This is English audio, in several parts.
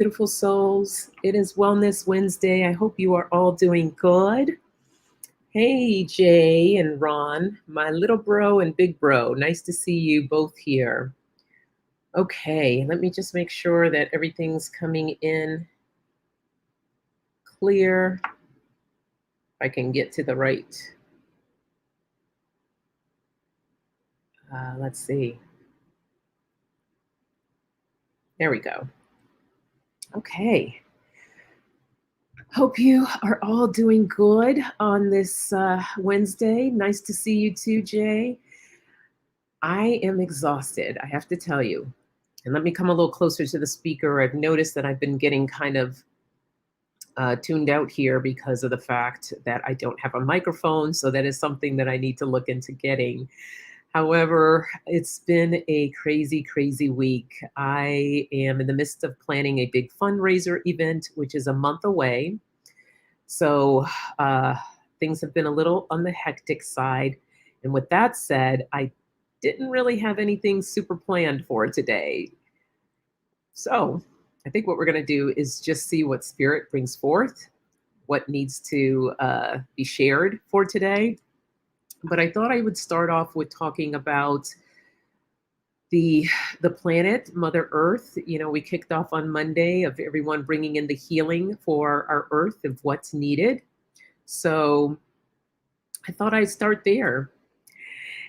Beautiful souls. It is Wellness Wednesday. I hope you are all doing good. Hey, Jay and Ron, my little bro and big bro. Nice to see you both here. Okay, let me just make sure that everything's coming in clear. If I can get to the right. Let's see. There we go. Okay. Hope you are all doing good on this Wednesday. Nice to see you too, Jay. I am exhausted, I have to tell you. And let me come a little closer to the speaker. I've noticed that I've been getting kind of tuned out here because of the fact that I don't have a microphone. So that is something that I need to look into getting. However, it's been a crazy, crazy week. I am in the midst of planning a big fundraiser event, which is a month away. So uh, things have been a little on the hectic side. And with that said, I didn't really have anything super planned for today. So I think what we're going to do is just see what Spirit brings forth, what needs to be shared for today. But I thought I would start off with talking about the the planet, Mother Earth. You know, we kicked off on Monday of everyone bringing in the healing for our Earth of what's needed. So I thought I'd start there.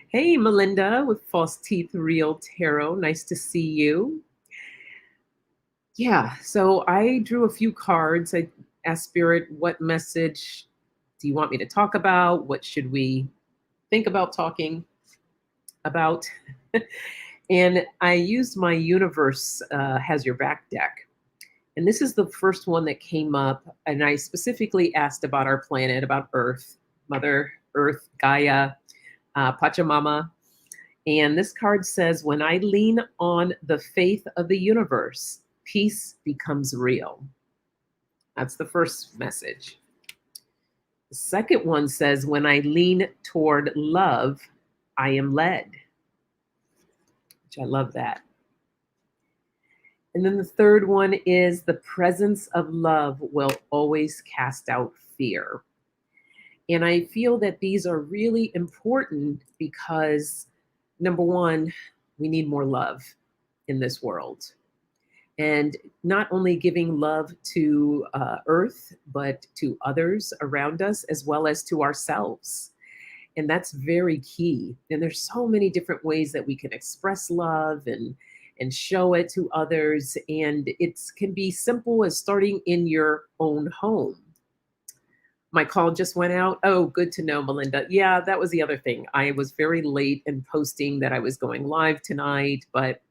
Hey, Melinda with False Teeth Real Tarot. Nice to see you. Yeah, so I drew a few cards. I asked Spirit, what message do you want me to talk about? What should we think about talking about? And I used my Universe Has Your Back deck. And this is the first one that came up. And I specifically asked about our planet, about Earth, Mother Earth, Gaia, Pachamama. And this card says, when I lean on the faith of the universe, peace becomes real. That's the first message. The second one says, when I lean toward love, I am led. Which I love that. And then the third one is, the presence of love will always cast out fear. And I feel that these are really important because, number one, we need more love in this world. And not only giving love to Earth, but to others around us, as well as to ourselves. And that's very key. And there's so many different ways that we can express love and show it to others. And it can be simple as starting in your own home. My call just went out. Oh, good to know, Melinda. Yeah, that was the other thing. I was very late in posting that I was going live tonight, but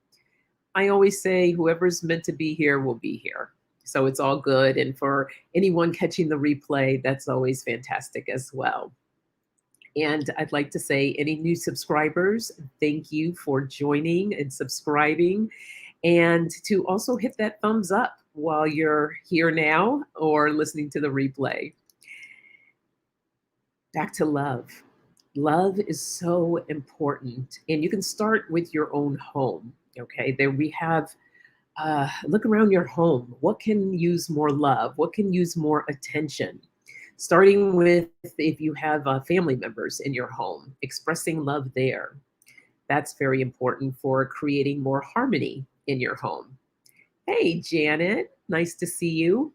I always say whoever's meant to be here will be here. So it's all good. And for anyone catching the replay, that's always fantastic as well. And I'd like to say, any new subscribers, thank you for joining and subscribing. And to also hit that thumbs up while you're here now or listening to the replay. Back to love. Love is so important. And you can start with your own home. Okay, there we have, look around your home. What can use more love? What can use more attention? Starting with, if you have family members in your home, expressing love there. That's very important for creating more harmony in your home. Hey, Janet, nice to see you.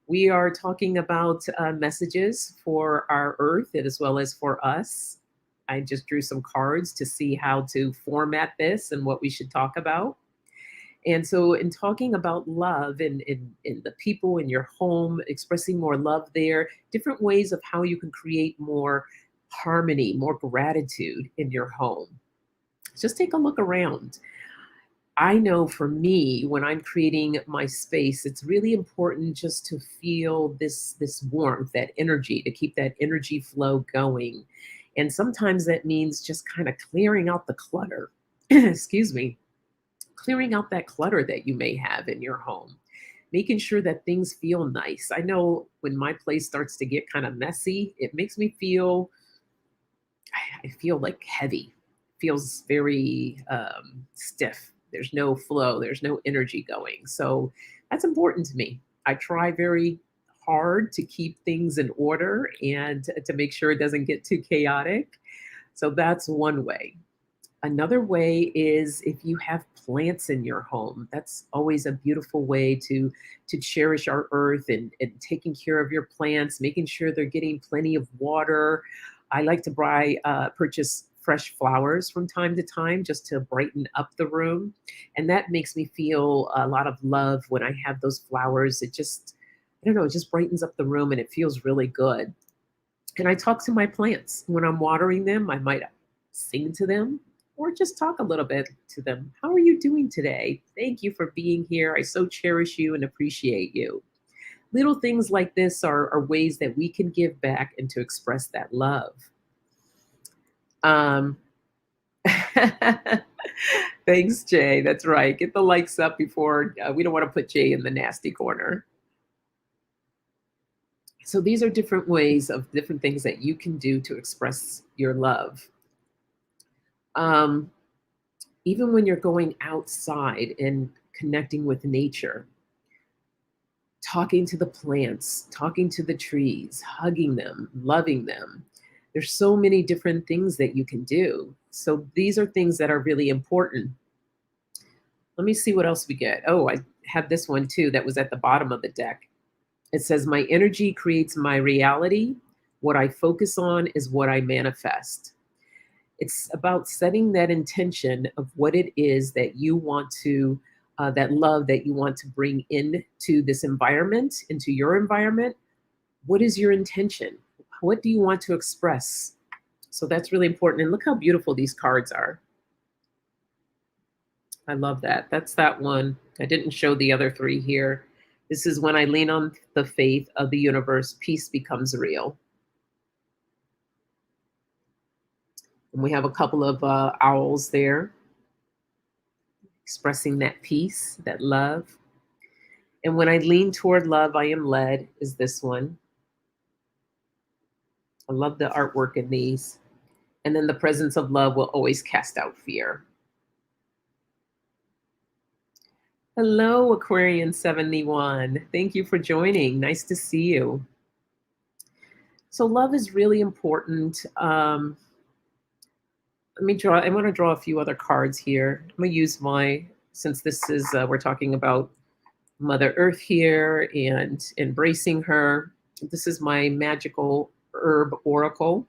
We are talking about messages for our Earth as well as for us. I just drew some cards to see how to format this and what we should talk about. And so, in talking about love and in the people in your home, expressing more love there, different ways of how you can create more harmony, more gratitude in your home. Just take a look around. I know for me, when I'm creating my space, it's really important just to feel this warmth, that energy, to keep that energy flow going. And sometimes that means just kind of clearing out the clutter. Excuse me. Clearing out that clutter that you may have in your home, making sure that things feel nice. I know when my place starts to get kind of messy, it makes me feel, I feel like heavy, feels very stiff. There's no flow, there's no energy going. So That's important to me. I try very hard to keep things in order and to make sure it doesn't get too chaotic. So that's one way. Another way is if you have plants in your home. That's always a beautiful way to cherish our earth and taking care of your plants, making sure they're getting plenty of water. I like to purchase fresh flowers from time to time just to brighten up the room. And that makes me feel a lot of love when I have those flowers. It just, I don't know, it just brightens up the room and it feels really good. And I talk to my plants when I'm watering them. I might sing to them or just talk a little bit to them. How are you doing today? Thank you for being here. I so cherish you and appreciate you. Little things like this are ways that we can give back and to express that love. Um, Thanks, Jay. That's right. Get the likes up before we don't want to put Jay in the nasty corner. So these are different ways of different things that you can do to express your love. Um, Even when you're going outside and connecting with nature, talking to the plants, talking to the trees, hugging them, loving them. There's so many different things that you can do. So these are things that are really important. Let me see what else we get. Oh, I have this one too that was at the bottom of the deck. It says, my energy creates my reality. What I focus on is what I manifest. It's about setting that intention of what it is that you want to, that love that you want to bring into this environment, into your environment. What is your intention? What do you want to express? So that's really important. And look how beautiful these cards are. I love that. That's that one. I didn't show the other three here. This is when I lean on the faith of the universe, peace becomes real. And we have a couple of owls there expressing that peace, that love. And when I lean toward love, I am led is this one. I love the artwork in these. And then the presence of love will always cast out fear. Hello, Aquarian 71. Thank you for joining. Nice to see you. So love is really important. Let me draw. I want to draw a few other cards here. I'm going to use since this is, we're talking about Mother Earth here and embracing her. This is my magical herb oracle.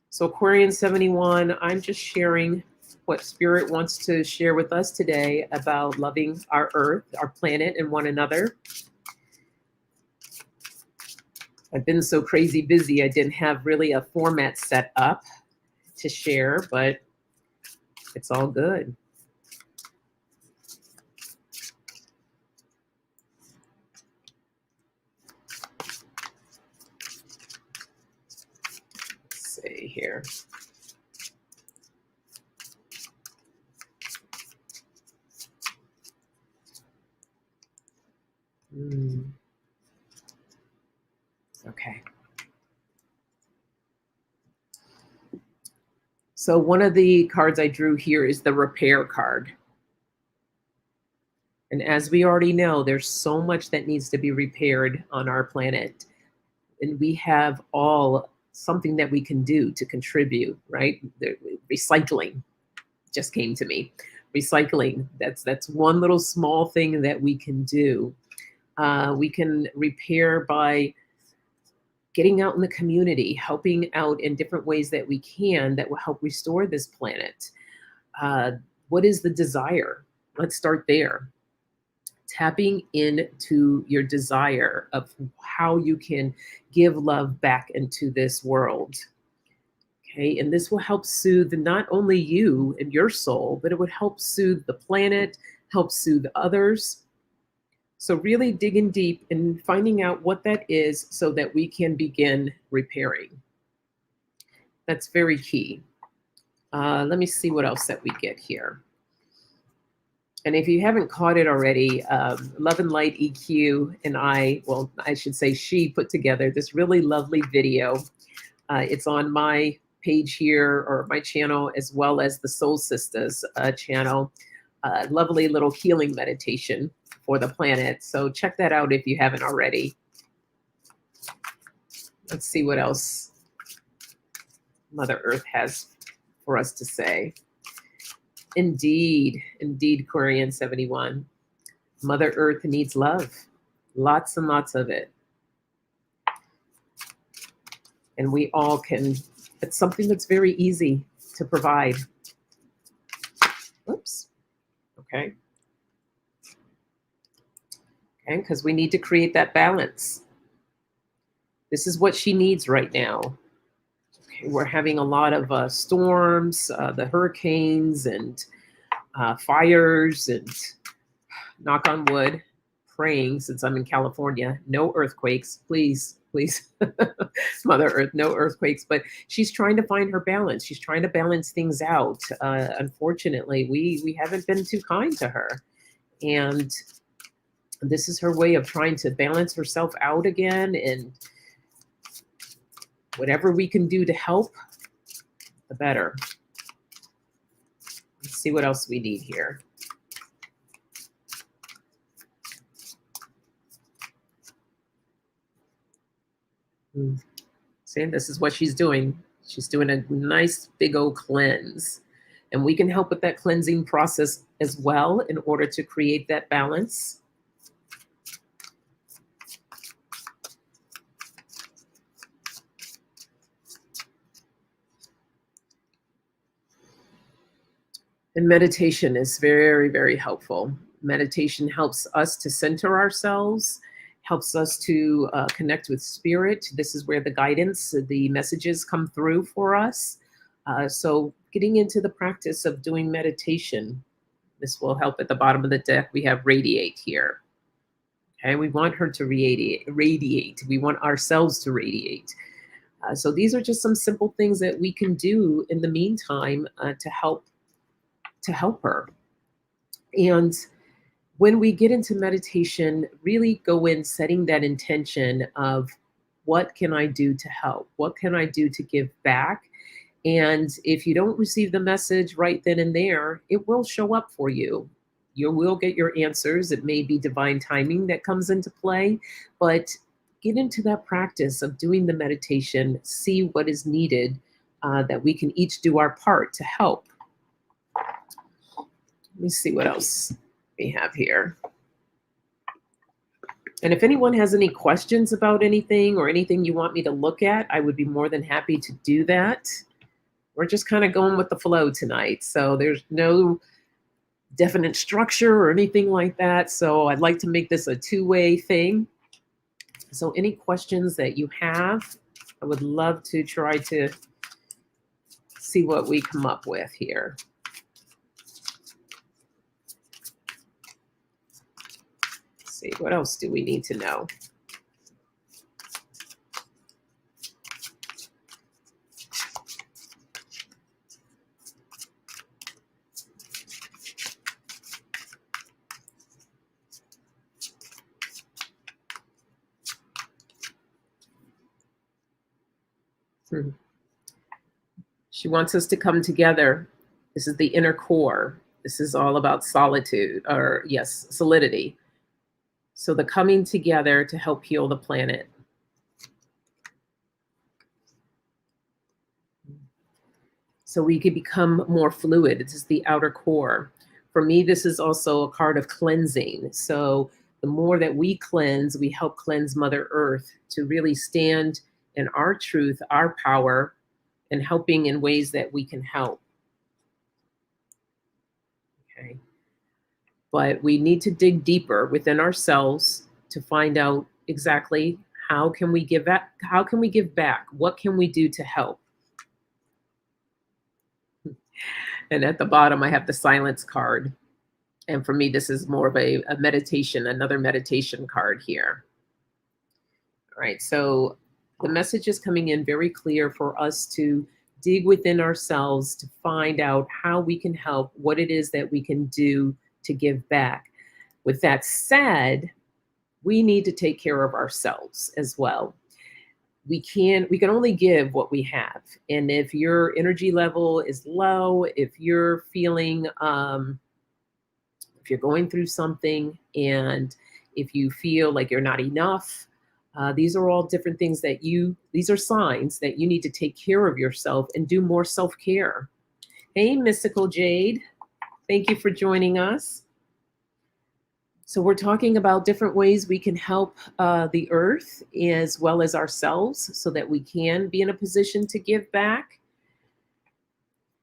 So Aquarian 71, I'm just sharing what Spirit wants to share with us today about loving our earth, our planet, and one another. I've been so crazy busy, I didn't have really a format set up to share, but it's all good. Let's see here. Okay. So one of the cards I drew here is the repair card. And as we already know, there's so much that needs to be repaired on our planet. And we have all something that we can do to contribute, right? Recycling just came to me. Recycling, that's one little small thing that we can do. We can repair by getting out in the community, helping out in different ways that we can that will help restore this planet. What is the desire? Let's start there. Tapping into your desire of how you can give love back into this world. Okay, and this will help soothe not only you and your soul, but it would help soothe the planet, help soothe others. So really digging deep and finding out what that is so that we can begin repairing. That's very key. Let me see what else that we get here. And if you haven't caught it already, Love and Light EQ and I should say she put together this really lovely video. It's on my page here or my channel, as well as the Soul Sisters channel. lovely little healing meditation for the planet. So check that out if you haven't already. Let's see what else Mother Earth has for us to say. Indeed, indeed, Quarian 71. Mother Earth needs love, lots and lots of it. And we all can, it's something that's very easy to provide. Oops. Okay. Okay, because we need to create that balance. This is what she needs right now. Okay, we're having a lot of storms, the hurricanes and fires, and knock on wood, praying since I'm in California, no earthquakes, please, please, Mother Earth, no earthquakes. But she's trying to find her balance. She's trying to balance things out. Unfortunately, we haven't been too kind to her, and this is her way of trying to balance herself out again. And whatever we can do to help, the better. Let's see what else we need here. See, this is what she's doing. She's doing a nice big old cleanse. And we can help with that cleansing process as well in order to create that balance. And meditation is very, very helpful. Meditation helps us to center ourselves, helps us to connect with spirit. This is where the guidance, the messages come through for us. So getting into the practice of doing meditation, this will help. At the bottom of the deck, we have radiate here. Okay, we want her to radiate. We want ourselves to radiate. So these are just some simple things that we can do in the meantime to help her. And when we get into meditation, really go in setting that intention of what can I do to help? What can I do to give back? And if you don't receive the message right then and there, it will show up for you. You will get your answers. It may be divine timing that comes into play, but get into that practice of doing the meditation, see what is needed, that we can each do our part to help. Let me see what else we have here. And if anyone has any questions about anything or anything you want me to look at, I would be more than happy to do that. We're just kind of going with the flow tonight. So there's no definite structure or anything like that. So I'd like to make this a two-way thing. So any questions that you have, I would love to try to see what we come up with here. Let's see, what else do we need to know? She wants us to come together. This is the inner core. This is all about solitude, or yes, solidity. So the coming together to help heal the planet. So we could become more fluid. This is the outer core. For me, this is also a card of cleansing. So the more that we cleanse, we help cleanse Mother Earth to really stand in our truth, our power, and helping in ways that we can help. Okay. But we need to dig deeper within ourselves to find out exactly how can we give back? How can we give back? What can we do to help? And at the bottom, I have the silence card. And for me, this is more of a meditation, another meditation card here. All right, so the message is coming in very clear for us to dig within ourselves to find out how we can help, what it is that we can do to give back. With that said, we need to take care of ourselves as well. We can only give what we have. And if your energy level is low, if you're feeling if you're going through something and if you feel like you're not enough, these are all different things that these are signs that you need to take care of yourself and do more self care. Hey, Mystical Jade, thank you for joining us. So, we're talking about different ways we can help the earth as well as ourselves so that we can be in a position to give back.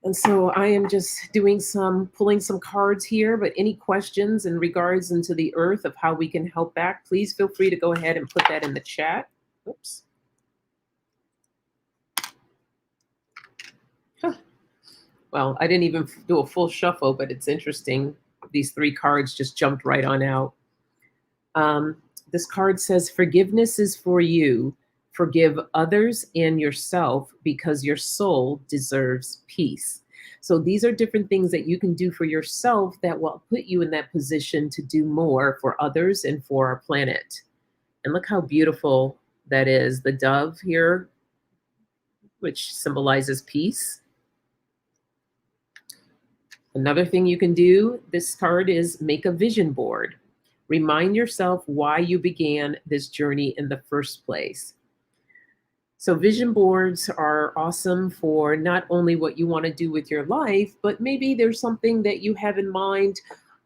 And so I am just pulling some cards here, but any questions in regards into the earth of how we can help back, please feel free to go ahead and put that in the chat. Oops. Huh. Well, I didn't even do a full shuffle, but it's interesting. These three cards just jumped right on out. This card says, forgiveness is for you. Forgive others and yourself because your soul deserves peace. So these are different things that you can do for yourself that will put you in that position to do more for others and for our planet. And look how beautiful that is. The dove here, which symbolizes peace. Another thing you can do, this card is make a vision board. Remind yourself why you began this journey in the first place. So vision boards are awesome for not only what you want to do with your life, but maybe there's something that you have in mind.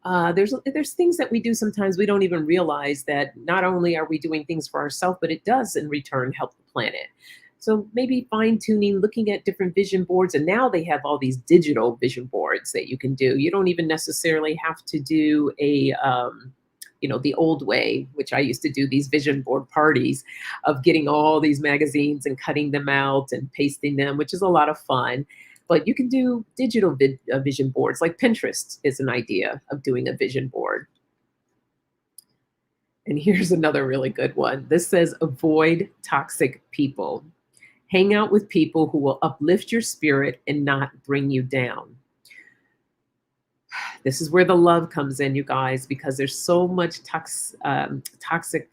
There's things that we do sometimes we don't even realize that not only are we doing things for ourselves, but it does in return help the planet. So maybe fine tuning, looking at different vision boards. And now they have all these digital vision boards that you can do. You don't even necessarily have to do the old way, which I used to do these vision board parties of getting all these magazines and cutting them out and pasting them, which is a lot of fun. But you can do digital vision boards, like Pinterest is an idea of doing a vision board. And here's another really good one. This says, avoid toxic people. Hang out with people who will uplift your spirit and not bring you down. This is where the love comes in, you guys, because there's so much toxic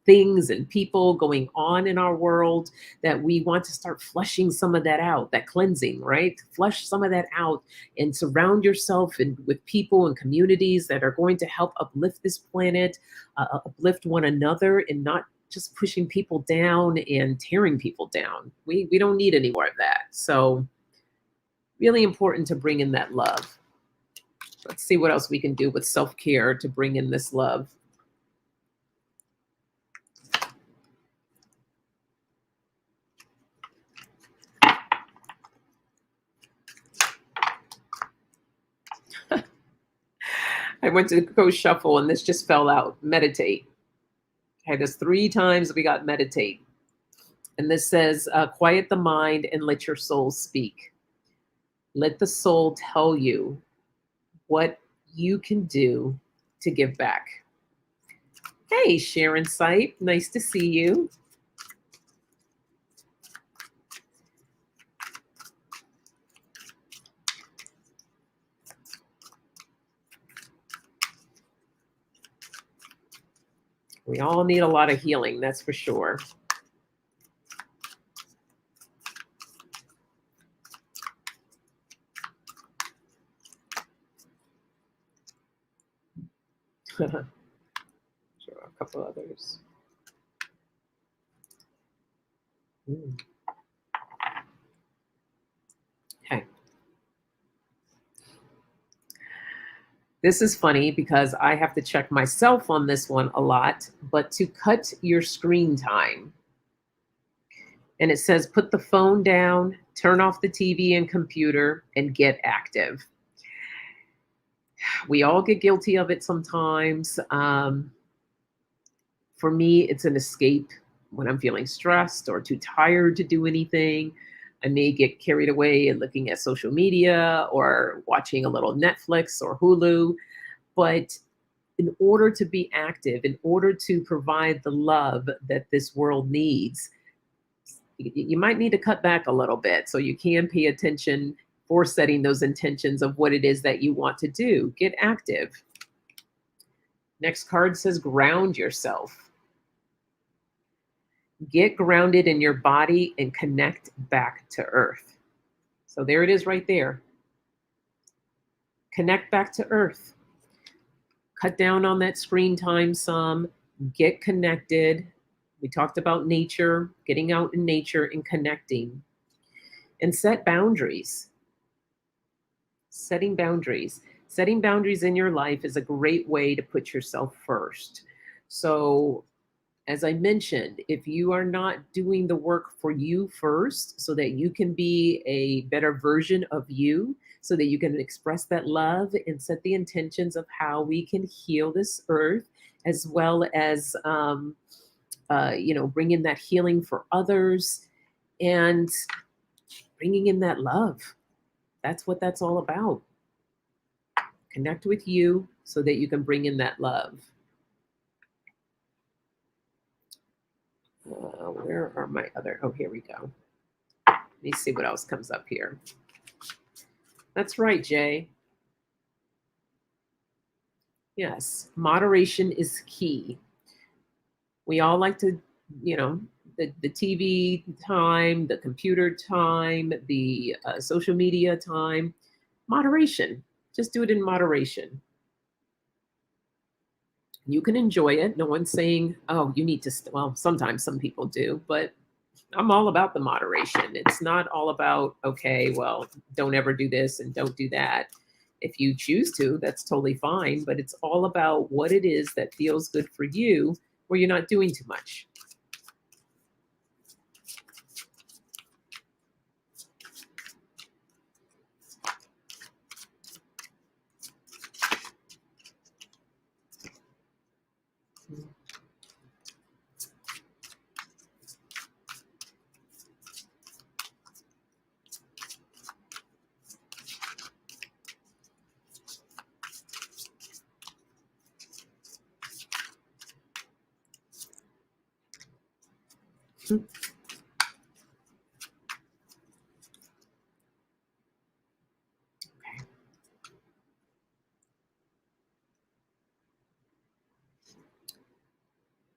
things and people going on in our world that we want to start flushing some of that out, that cleansing, right? Flush some of that out and surround yourself with people and communities that are going to help uplift this planet, uplift one another, and not just pushing people down and tearing people down. We don't need any more of that. So really important to bring in that love. Let's see what else we can do with self-care to bring in this love. I went to go shuffle and this just fell out. Meditate. Okay, there's 3 times we got meditate. And this says, quiet the mind and let your soul speak. Let the soul tell you what you can do to give back. Hey, Sharon Sipe, nice to see you. We all need a lot of healing, that's for sure. Sure, a couple others. Okay. This is funny because I have to check myself on this one a lot, but to cut your screen time. And it says, put the phone down, turn off the TV and computer, and get active. We all get guilty of it sometimes. For me, it's an escape when I'm feeling stressed or too tired to do anything. I may get carried away in looking at social media or watching a little Netflix or Hulu. But in order to be active, in order to provide the love that this world needs, you might need to cut back a little bit so you can pay attention for setting those intentions of what it is that you want to do. Get active. Next card says ground yourself. Get grounded in your body and connect back to earth. So there it is right there. Connect back to earth. cut down on that screen time some, get connected. We talked about nature, getting out in nature and connecting, and set boundaries. Setting boundaries. Setting boundaries in your life is a great way to put yourself first. So, as I mentioned, if you are not doing the work for you first so that you can be a better version of you, so that you can express that love and set the intentions of how we can heal this earth, as well as, bring in that healing for others and bringing in that love. That's what that's all about. Connect with you so that you can bring in that love. Where are my other? Oh, here we go. Let me see what else comes up here. That's right, Jay. Yes, moderation is key. We all like to, you know, the TV time, the computer time, the social media time. Moderation. Just do it in moderation. You can enjoy it. No one's saying, oh, you need to, well, sometimes some people do, but I'm all about the moderation. It's not all about, okay, well, don't ever do this and don't do that. If you choose to, that's totally fine, but it's all about what it is that feels good for you where you're not doing too much.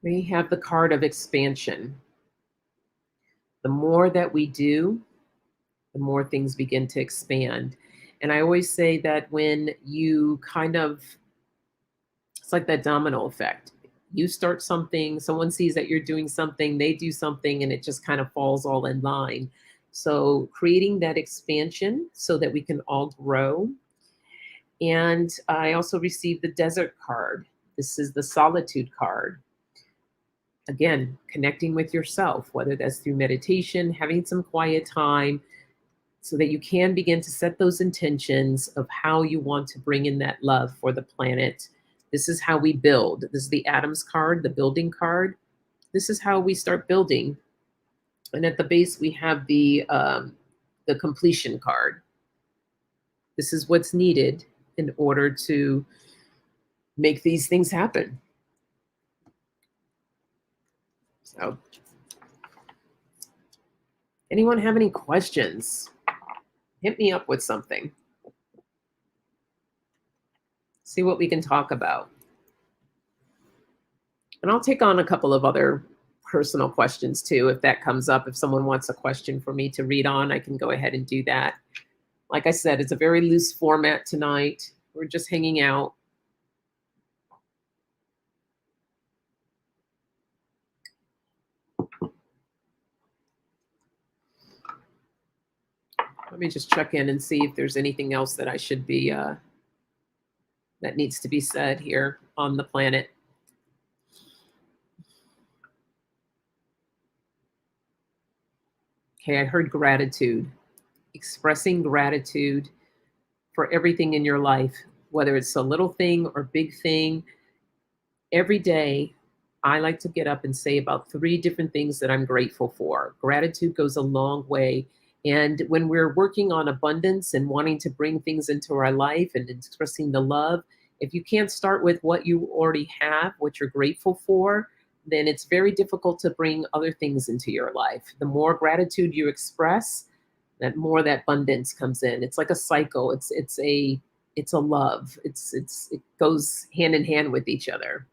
We have the card of expansion. The more that we do, the more things begin to expand. And I always say that when you kind of, it's like that domino effect. You start something, someone sees that you're doing something, they do something, and it just kind of falls all in line. So, creating that expansion so that we can all grow. And I also received the desert card. This is the solitude card. Again, connecting with yourself, whether that's through meditation, having some quiet time, so that you can begin to set those intentions of how you want to bring in that love for the planet. This is how we build. This is the Adams card, the building card. This is how we start building. And at the base, we have the completion card. This is what's needed in order to make these things happen. So, anyone have any questions? Hit me up with something. See what we can talk about. And I'll take on a couple of other personal questions too, if that comes up. If someone wants a question for me to read on, I can go ahead and do that. Like I said, it's a very loose format tonight. We're just hanging out. Let me just check in and see if there's anything else that I should be, that needs to be said here on the planet. Okay, I heard gratitude. Expressing gratitude for everything in your life, whether it's a little thing or big thing. Every day, I like to get up and say about 3 different things that I'm grateful for. Gratitude goes a long way. And when we're working on abundance and wanting to bring things into our life and expressing the love, if you can't start with what you already have, what you're grateful for, then it's very difficult to bring other things into your life. The more gratitude you express, that more that abundance comes in. It's like a cycle. It's a love. It goes hand in hand with each other.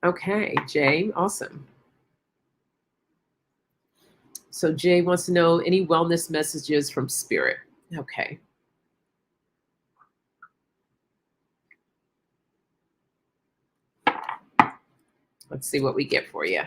Okay, Jay, awesome. So Jay wants to know any wellness messages from spirit. Okay. Let's see what we get for you.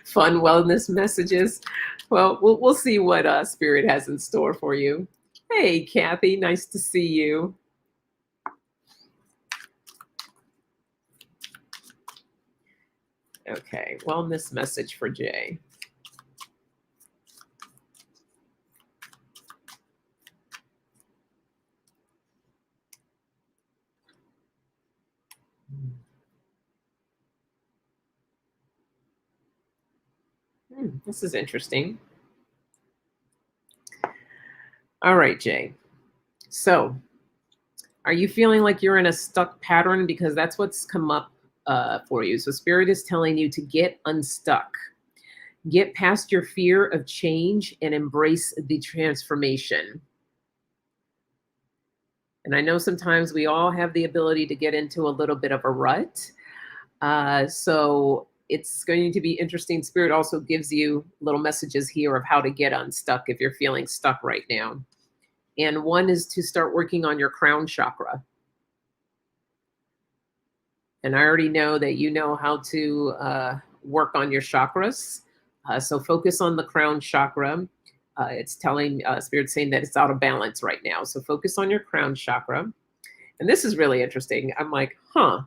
Fun wellness messages. Well, we'll see what Spirit has in store for you. Hey, Kathy, nice to see you. Okay, wellness message for Jay. This is interesting. All right, Jay. So, are you feeling like you're in a stuck pattern? Because that's what's come up for you. So, Spirit is telling you to get unstuck, get past your fear of change, and embrace the transformation. And I know sometimes we all have the ability to get into a little bit of a rut. So, it's going to be interesting. Spirit also gives you little messages here of how to get unstuck if you're feeling stuck right now. And one is to start working on your crown chakra. And I already know that you know how to work on your chakras. So focus on the crown chakra. It's telling Spirit saying that it's out of balance right now. So focus on your crown chakra. And this is really interesting. I'm like, huh.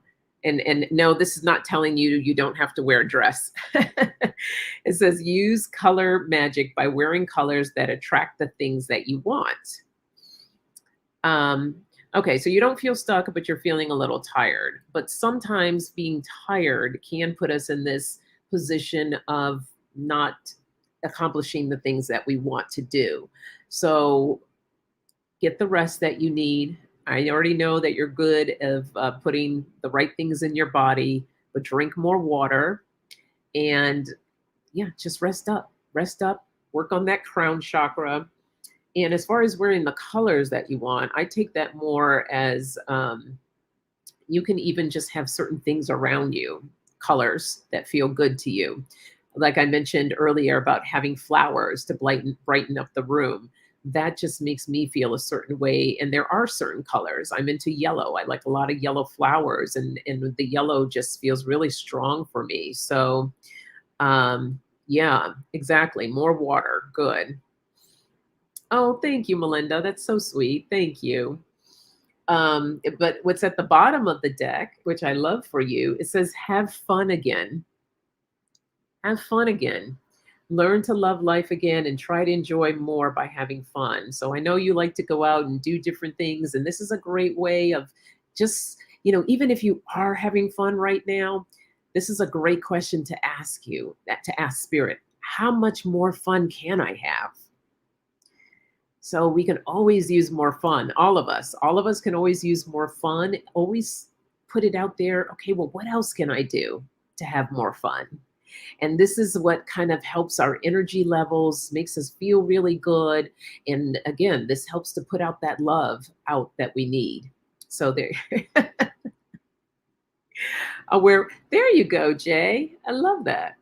And no, this is not telling you you don't have to wear a dress. It says use color magic by wearing colors that attract the things that you want. Okay, so you don't feel stuck, but you're feeling a little tired. But sometimes being tired can put us in this position of not accomplishing the things that we want to do. So get the rest that you need. I already know that you're good of putting the right things in your body, but drink more water and yeah, just rest up, work on that crown chakra. And as far as wearing the colors that you want, I take that more as you can even just have certain things around you, colors that feel good to you. Like I mentioned earlier about having flowers to brighten up the room. That just makes me feel a certain way. And there are certain colors. I'm into yellow. I like a lot of yellow flowers, and the yellow just feels really strong for me. So, yeah, exactly. More water. Good. Oh, thank you, Melinda. That's so sweet. Thank you. But what's at the bottom of the deck, which I love for you, it says, have fun again. Have fun again. Learn to love life again and try to enjoy more by having fun. So I know you like to go out and do different things. And this is a great way of just, even if you are having fun right now, this is a great question to ask you, to ask Spirit, how much more fun can I have? So we can always use more fun. All of us can always use more fun. Always put it out there. Okay, well, what else can I do to have more fun? And this is what kind of helps our energy levels, makes us feel really good. And again, this helps to put out that love out that we need. So there, there you go, Jay. I love that.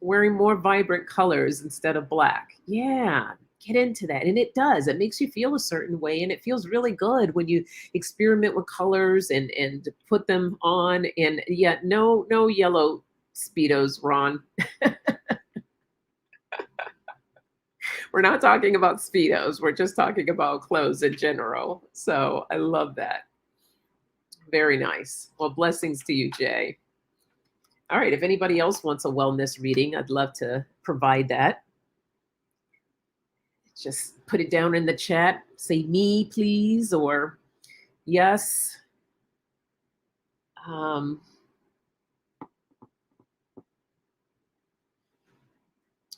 Wearing more vibrant colors instead of black. Yeah, get into that. And it does. It makes you feel a certain way. And it feels really good when you experiment with colors and put them on. And yeah, no yellow Speedos, Ron. We're not talking about Speedos. We're just talking about clothes in general. So I love that. Very nice. Well, blessings to you, Jay. All right. If anybody else wants a wellness reading, I'd love to provide that. Just put it down in the chat. Say me, please, or yes.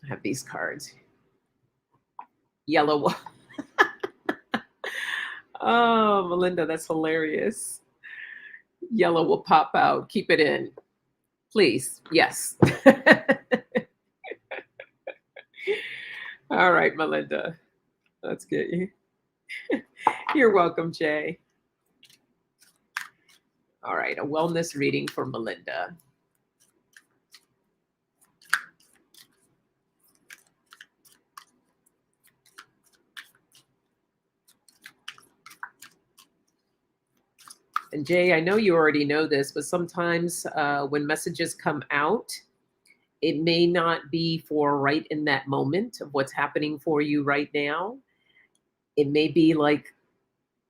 I have these cards. Yellow. Oh, Melinda, that's hilarious. Yellow will pop out. Keep it in. Please. Yes. All right, Melinda. Let's get you. You're welcome, Jay. All right, a wellness reading for Melinda. And Jay, I know you already know this, but sometimes when messages come out, it may not be for right in that moment of what's happening for you right now. It may be like,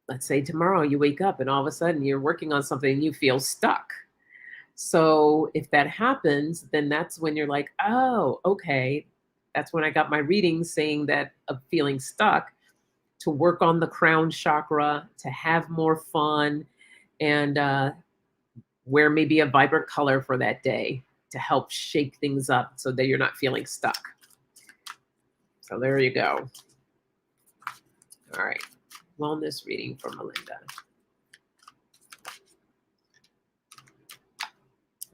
let's say tomorrow you wake up and all of a sudden you're working on something and you feel stuck. So if that happens, then that's when you're like, oh, okay. That's when I got my reading saying that of feeling stuck, to work on the crown chakra, to have more fun, and wear maybe a vibrant color for that day to help shake things up so that you're not feeling stuck. So there you go. All right. Wellness reading for Melinda.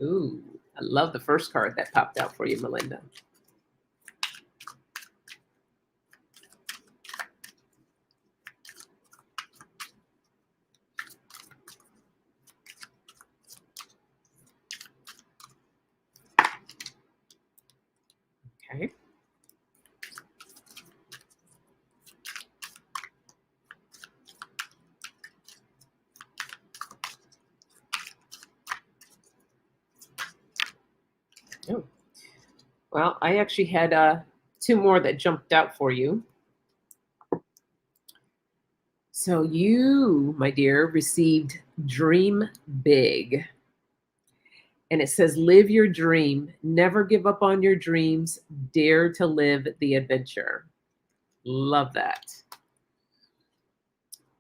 Ooh, I love the first card that popped out for you, Melinda. Okay. Oh, well, I actually had two more that jumped out for you. So you, my dear, received Dream Big. And it says, live your dream, never give up on your dreams, dare to live the adventure. Love that.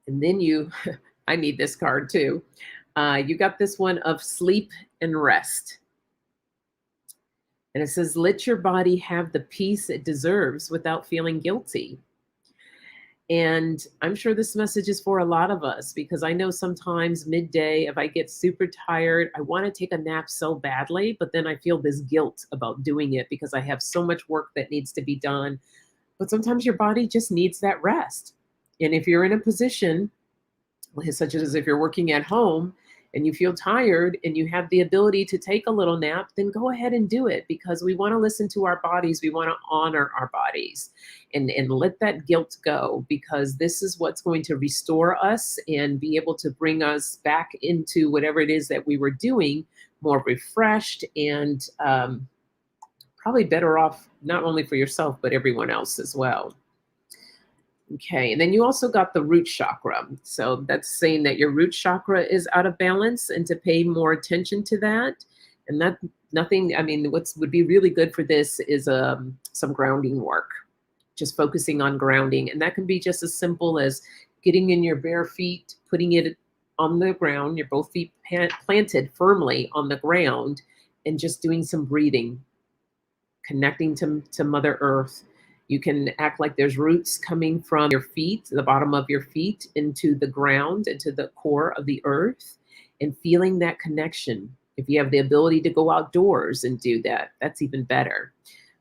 And then you, I need this card too. You got this one of sleep and rest. And it says, let your body have the peace it deserves without feeling guilty. And I'm sure this message is for a lot of us, because I know sometimes midday, if I get super tired, I want to take a nap so badly, but then I feel this guilt about doing it because I have so much work that needs to be done. But sometimes your body just needs that rest. And if you're in a position, such as if you're working at home and you feel tired and you have the ability to take a little nap, then go ahead and do it, because we want to listen to our bodies. We want to honor our bodies and let that guilt go, because this is what's going to restore us and be able to bring us back into whatever it is that we were doing, more refreshed and probably better off, not only for yourself, but everyone else as well. Okay, and then you also got the root chakra. So that's saying that your root chakra is out of balance and to pay more attention to that. And that nothing, I mean, what's would be really good for this is some grounding work, just focusing on grounding. And that can be just as simple as getting in your bare feet, putting it on the ground, your both feet planted firmly on the ground, and just doing some breathing, connecting to Mother Earth. You can act like there's roots coming from your feet, the bottom of your feet, into the ground, into the core of the earth, and feeling that connection. If you have the ability to go outdoors and do that, that's even better.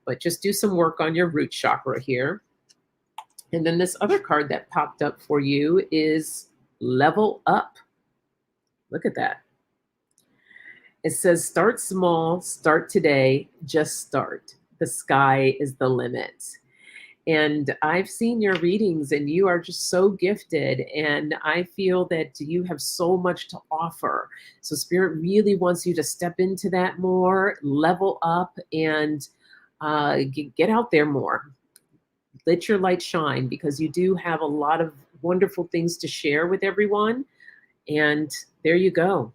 But just do some work on your root chakra here. And then this other card that popped up for you is Level Up. Look at that. It says, start small, start today, just start. The sky is the limit. And I've seen your readings and you are just so gifted. And I feel that you have so much to offer. So Spirit really wants you to step into that more, level up, and get out there more. Let your light shine, because you do have a lot of wonderful things to share with everyone. And there you go.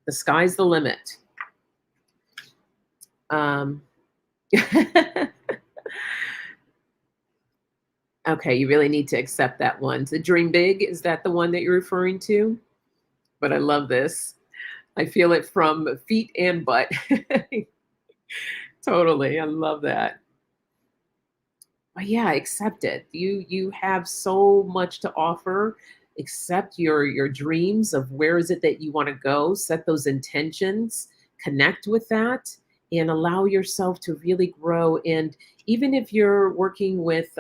The sky's the limit. Okay, you really need to accept that one. The dream big, is that the one that you're referring to? But I love this. I feel it from feet and butt. Totally. I love that. But yeah, accept it. You have so much to offer. Accept your dreams of where is it that you want to go. Set those intentions. connect with that and allow yourself to really grow. And even if you're working with,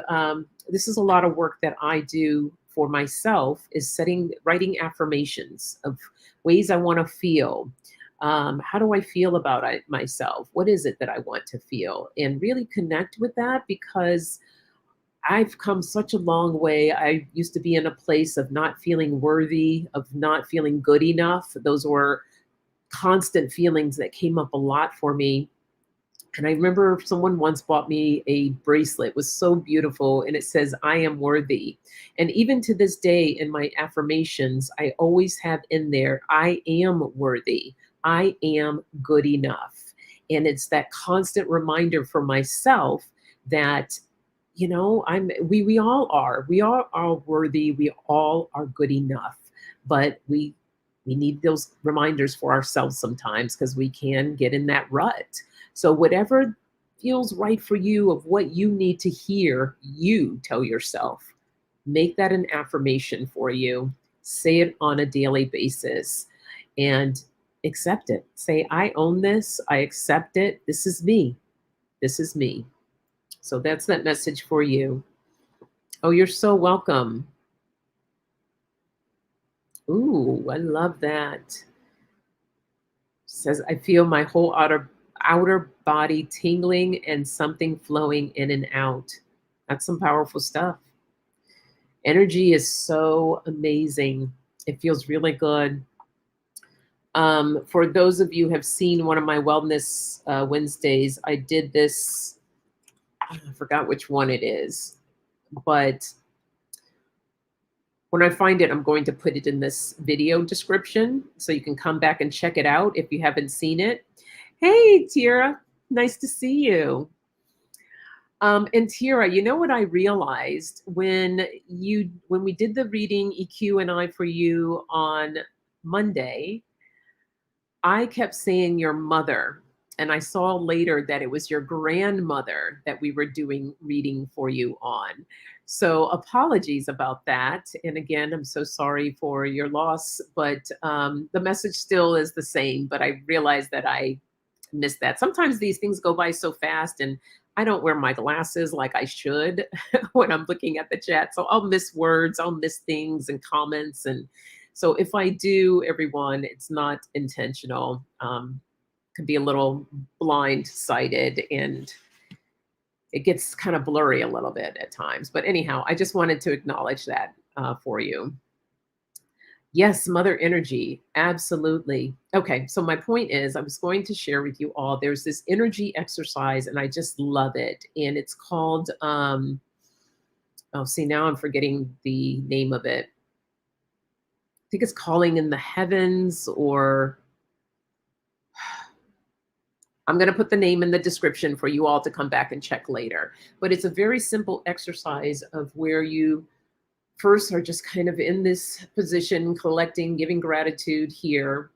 this is a lot of work that I do for myself, is writing affirmations of ways I want to feel. How do I feel about myself? What is it that I want to feel? And really connect with that, because I've come such a long way. I used to be in a place of not feeling worthy, of not feeling good enough. Those were constant feelings that came up a lot for me. And I remember someone once bought me a bracelet. It was so beautiful. And it says, I am worthy. And even to this day, in my affirmations, I always have in there, I am worthy. I am good enough. And it's that constant reminder for myself that, we all are. We all are worthy. We all are good enough. But we need those reminders for ourselves sometimes, because we can get in that rut. So whatever feels right for you, of what you need to hear, you tell yourself. Make that an affirmation for you. Say it on a daily basis and accept it. Say, I own this. I accept it. This is me. This is me. So that's that message for you. Oh, you're so welcome. Ooh, I love that. Says, I feel my whole outer body tingling and something flowing in and out. That's some powerful stuff. Energy is so amazing. It feels really good. For those of you who have seen one of my Wellness Wednesdays, I did this. I forgot which one it is, but when I find it, I'm going to put it in this video description so you can come back and check it out if you haven't seen it. Hey, Tira, nice to see you. And Tira, you know what I realized when we did the reading EQ and I for you on Monday, I kept saying your mother, and I saw later that it was your grandmother that we were doing reading for you on. So apologies about that. And again, I'm so sorry for your loss, but the message still is the same. But I realized that I missed that. Sometimes these things go by so fast, and I don't wear my glasses like I should when I'm looking at the chat. So I'll miss words, I'll miss things and comments. And so if I do, everyone, it's not intentional. Could be a little blind-sighted, and it gets kind of blurry a little bit at times. But anyhow, I just wanted to acknowledge that for you. Yes, mother energy. Absolutely. Okay, so my point is, I was going to share with you all, there's this energy exercise, and I just love it. And it's called, oh, see, now I'm forgetting the name of it. I think it's Calling in the Heavens, or I'm going to put the name in the description for you all to come back and check later. But it's a very simple exercise of where you first are just kind of in this position, collecting, giving gratitude here.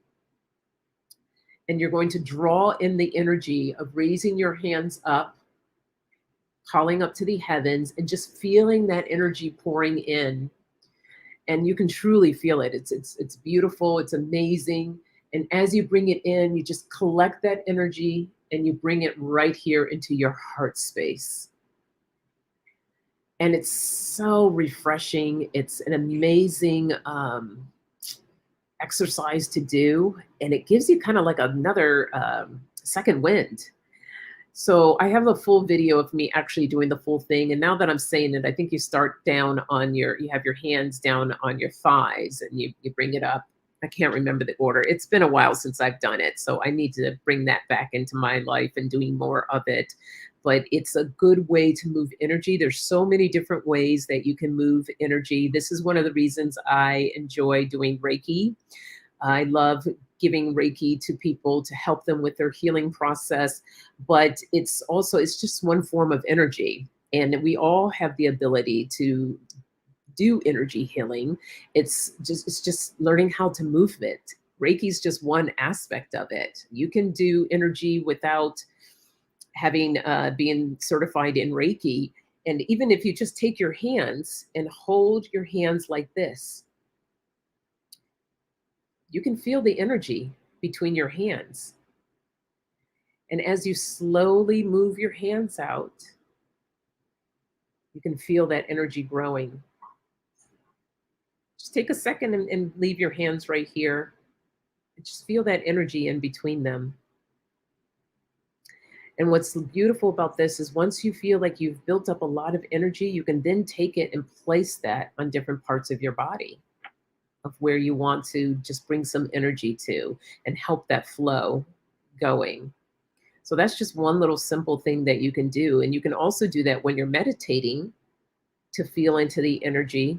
And you're going to draw in the energy of raising your hands up, calling up to the heavens, and just feeling that energy pouring in. And you can truly feel it. It's beautiful. It's amazing. And as you bring it in, you just collect that energy and you bring it right here into your heart space. And it's so refreshing. It's an amazing exercise to do. And it gives you kind of like another second wind. So I have a full video of me actually doing the full thing. And now that I'm saying it, I think you start down on you have your hands down on your thighs, and you bring it up. I can't remember the order. It's been a while since I've done it. So I need to bring that back into my life and doing more of it. But it's a good way to move energy. There's so many different ways that you can move energy. This is one of the reasons I enjoy doing Reiki. I love giving Reiki to people to help them with their healing process, but it's just one form of energy. And we all have the ability to do energy healing. It's just learning how to move it. Reiki is just one aspect of it. You can do energy without having being certified in Reiki. And even if you just take your hands and hold your hands like this, you can feel the energy between your hands. And as you slowly move your hands out, you can feel that energy growing. Just take a second and leave your hands right here. And just feel that energy in between them. And what's beautiful about this is once you feel like you've built up a lot of energy, you can then take it and place that on different parts of your body of where you want to just bring some energy to and help that flow going. So that's just one little simple thing that you can do. And you can also do that when you're meditating to feel into the energy.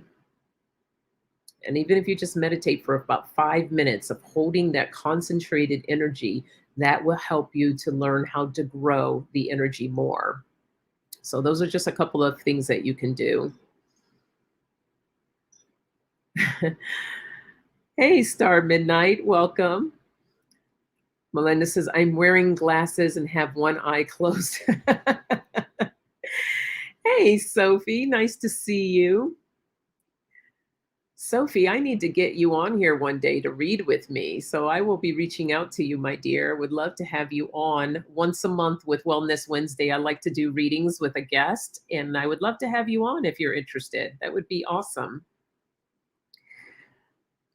And even if you just meditate for about 5 minutes of holding that concentrated energy, that will help you to learn how to grow the energy more. So those are just a couple of things that you can do. Hey, Star Midnight, welcome. Melinda says, I'm wearing glasses and have one eye closed. Hey, Sophie, nice to see you. Sophie, I need to get you on here one day to read with me. So I will be reaching out to you, my dear. Would love to have you on once a month with Wellness Wednesday. I like to do readings with a guest, and I would love to have you on if you're interested. That would be awesome.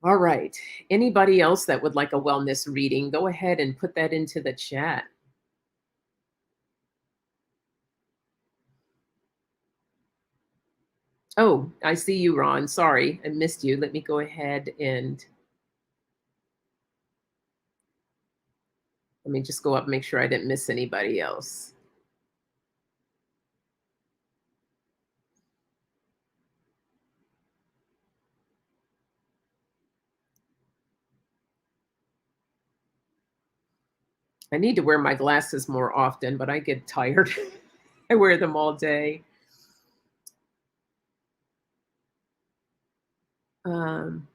All right. Anybody else that would like a wellness reading, go ahead and put that into the chat. Oh, I see you, Ron. Sorry, I missed you. Let me go ahead and let me just go up and make sure I didn't miss anybody else. I need to wear my glasses more often, but I get tired. I wear them all day. Um,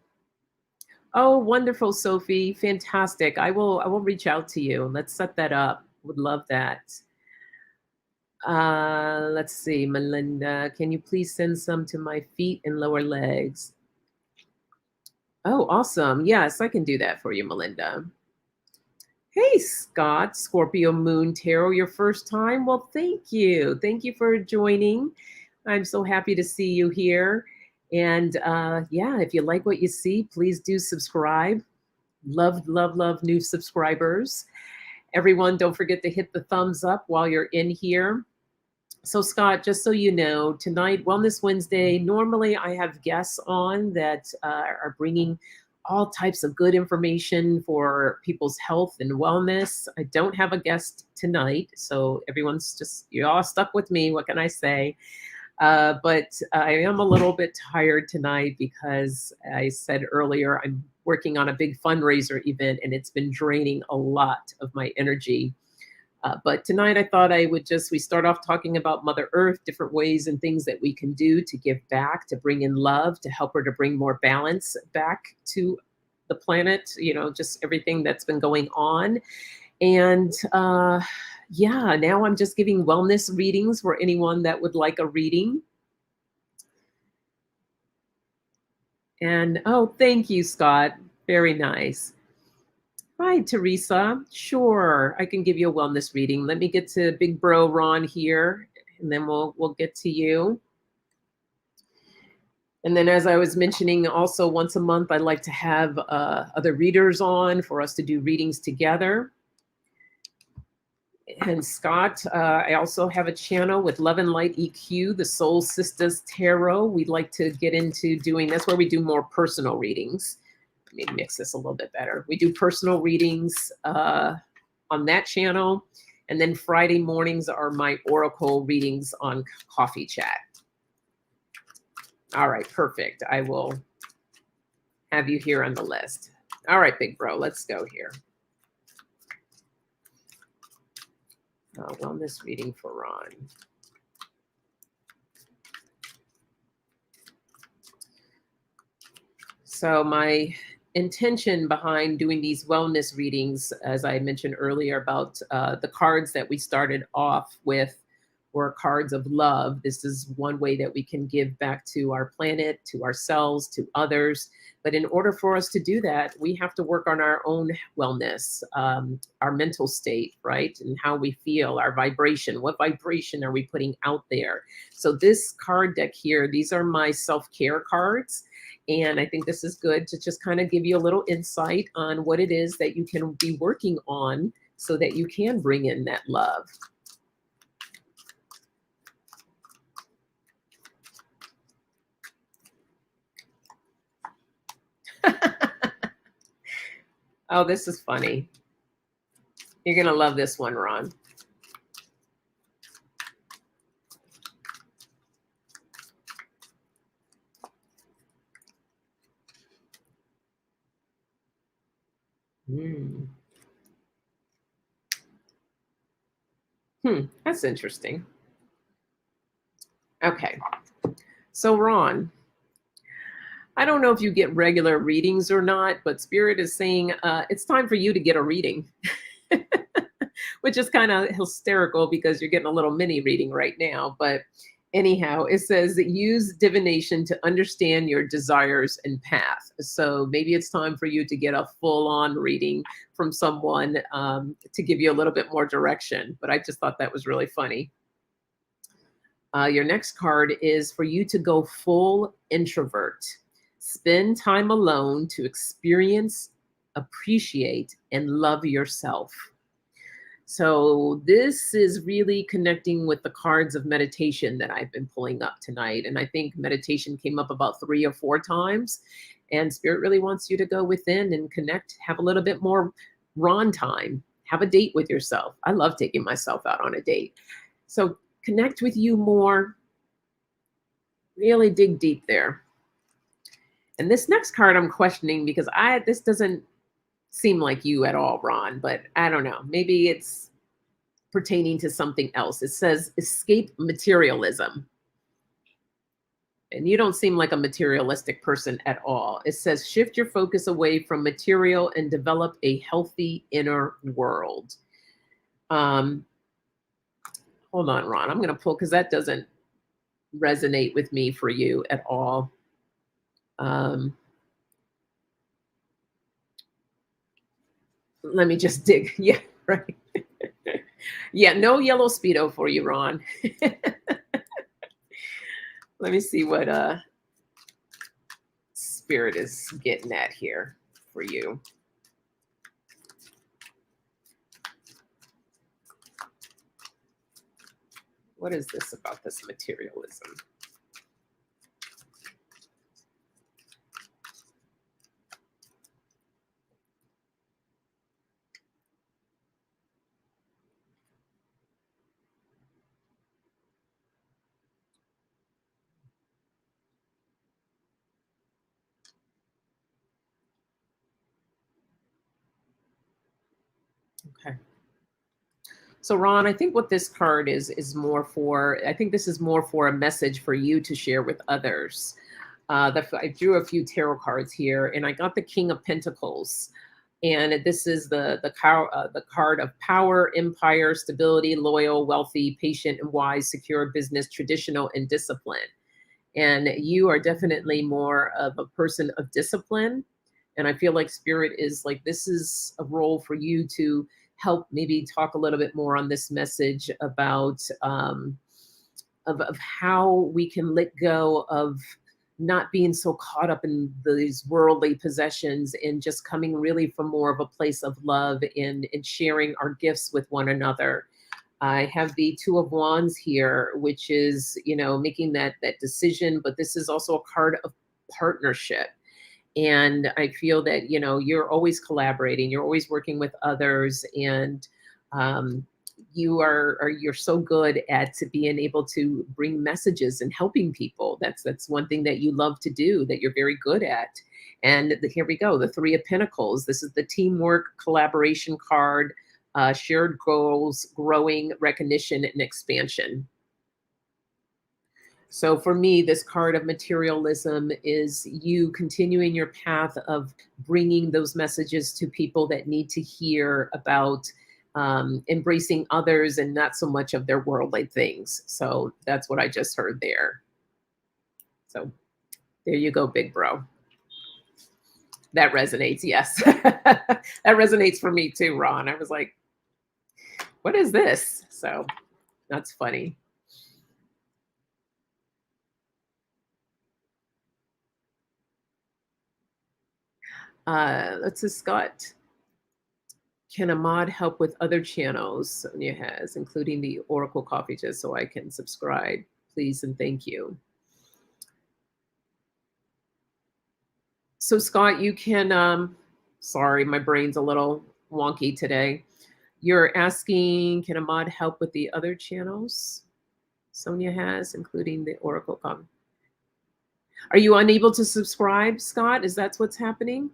oh, wonderful, Sophie. Fantastic. I will reach out to you. Let's set that up. Would love that. Let's see, Melinda, can you please send some to my feet and lower legs? Oh, awesome. Yes, I can do that for you, Melinda. Hey, Scott, Scorpio Moon Tarot, your first time? Well, thank you. Thank you for joining. I'm so happy to see you here. And yeah, if you like what you see, please do subscribe. Love, love, love new subscribers. Everyone, don't forget to hit the thumbs up while you're in here. So, Scott, just so you know, tonight, Wellness Wednesday, normally I have guests on that are bringing all types of good information for people's health and wellness. I don't have a guest tonight, so everyone's just, you're all stuck with me. What can I say? But I am a little bit tired tonight because I said earlier, I'm working on a big fundraiser event and it's been draining a lot of my energy. But tonight I thought we start off talking about Mother Earth, different ways and things that we can do to give back, to bring in love, to help her to bring more balance back to the planet, just everything that's been going on. And yeah, now I'm just giving wellness readings for anyone that would like a reading. And oh, thank you, Scott. Very nice. Hi, Teresa. Sure, I can give you a wellness reading. Let me get to Big Bro Ron here, and then we'll get to you. And then, as I was mentioning, also once a month, I like to have other readers on for us to do readings together. And Scott, I also have a channel with Love and Light EQ, the Soul Sisters Tarot. We'd like to get into doing, that's where we do more personal readings. Let me mix this a little bit better. We do personal readings on that channel. And then Friday mornings are my oracle readings on Coffee Chat. All right, perfect. I will have you here on the list. All right, big bro, let's go here. Wellness reading for Ron. So my intention behind doing these wellness readings, as I mentioned earlier about the cards that we started off with, or cards of love. This is one way that we can give back to our planet, to ourselves, to others. But in order for us to do that, we have to work on our own wellness, our mental state, right? And how we feel, our vibration. What vibration are we putting out there? So, this card deck here, these are my self care cards. And I think this is good to just kind of give you a little insight on what it is that you can be working on so that you can bring in that love. Oh, this is funny. You're going to love this one, Ron. Mm. That's interesting. Okay. So, Ron, I don't know if you get regular readings or not, but Spirit is saying it's time for you to get a reading, which is kind of hysterical because you're getting a little mini reading right now. But anyhow, it says that use divination to understand your desires and path. So maybe it's time for you to get a full on reading from someone to give you a little bit more direction. But I just thought that was really funny. Your next card is for you to go full introvert. Spend time alone to experience, appreciate, and love yourself. So, this is really connecting with the cards of meditation that I've been pulling up tonight. And I think meditation came up about 3 or 4 times. And Spirit really wants you to go within and connect, have a little bit more Ron time, have a date with yourself. I love taking myself out on a date. So, connect with you more, really dig deep there. And this next card I'm questioning because this doesn't seem like you at all, Ron, but I don't know. Maybe it's pertaining to something else. It says escape materialism. And you don't seem like a materialistic person at all. It says shift your focus away from material and develop a healthy inner world. Hold on, Ron. I'm going to pull because that doesn't resonate with me for you at all. Let me just dig. Yeah, right. Yeah, no yellow Speedo for you, Ron. Let me see what Spirit is getting at here for you. What is this about this materialism? Okay. So Ron, I think what this card is more for, I think this is more for a message for you to share with others. I drew a few tarot cards here, and I got the King of Pentacles, and this is the card of power, empire, stability, loyal, wealthy, patient, and wise, secure, business, traditional, and discipline. And you are definitely more of a person of discipline. And I feel like Spirit is like, this is a role for you to help maybe talk a little bit more on this message about of how we can let go of not being so caught up in these worldly possessions and just coming really from more of a place of love and sharing our gifts with one another. I have the Two of Wands here, which is, making that decision, but this is also a card of partnership. And I feel that, you're always collaborating, you're always working with others, and you're so good at being able to bring messages and helping people. That's one thing that you love to do, that you're very good at. And here we go, the Three of Pentacles. This is the teamwork collaboration card, shared goals, growing, recognition, and expansion. So for me, this card of materialism is you continuing your path of bringing those messages to people that need to hear about embracing others and not so much of their worldly things. So that's what I just heard there. So there you go, big bro. That resonates. Yes. That resonates for me too, Ron. I was like, what is this? So that's funny. Let's see, Scott. Can a mod help with other channels Sonia has, including the Oracle Coffee, just so I can subscribe? Please and thank you. So Scott, you can, sorry, my brain's a little wonky today. You're asking, can a mod help with the other channels Sonia has, including the Oracle Coffee? Are you unable to subscribe, Scott? Is that what's happening?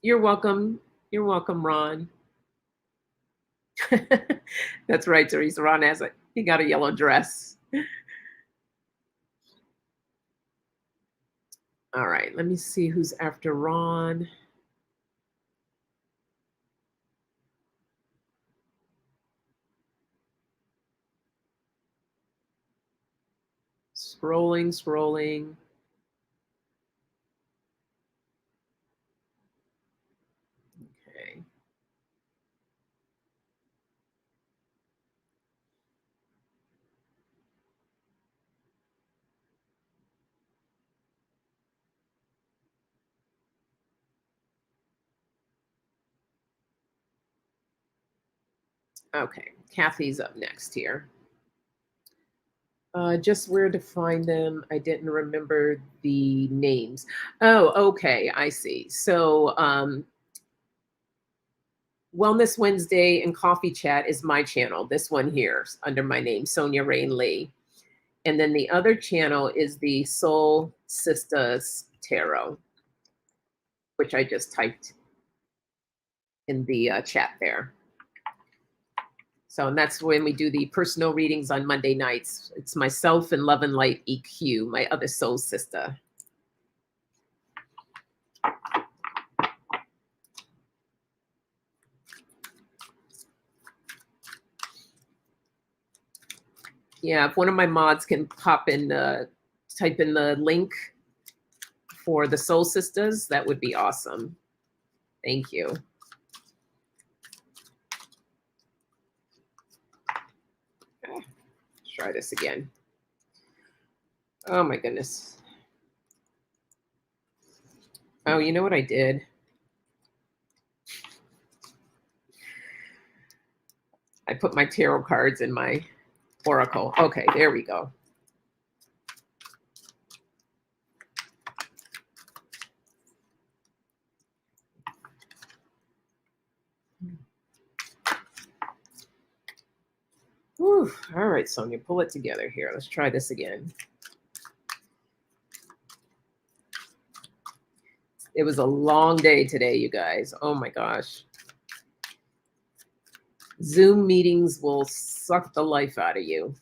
You're welcome. You're welcome, Ron. That's right, Teresa. Ron has it. He got a yellow dress. All right, let me see who's after Ron. Scrolling, scrolling. Okay. Okay, Kathy's up next here. Just where to find them. I didn't remember the names. Oh, okay, I see. So Wellness Wednesday and Coffee Chat is my channel. This one here under my name, Sonia Rain Lee. And then the other channel is the Soul Sisters Tarot, which I just typed in the chat there. So, and that's when we do the personal readings on Monday nights. It's myself and Love and Light EQ, my other soul sister. Yeah, if one of my mods can pop in, type in the link for the Soul Sisters, that would be awesome. Thank you. Okay, let's try this again. Oh my goodness. Oh, you know what I did? I put my tarot cards in my Oracle. Okay, there we go. Whew. All right, Sonia, pull it together here. Let's try this again. It was a long day today, you guys. Oh my gosh. Zoom meetings will suck the life out of you.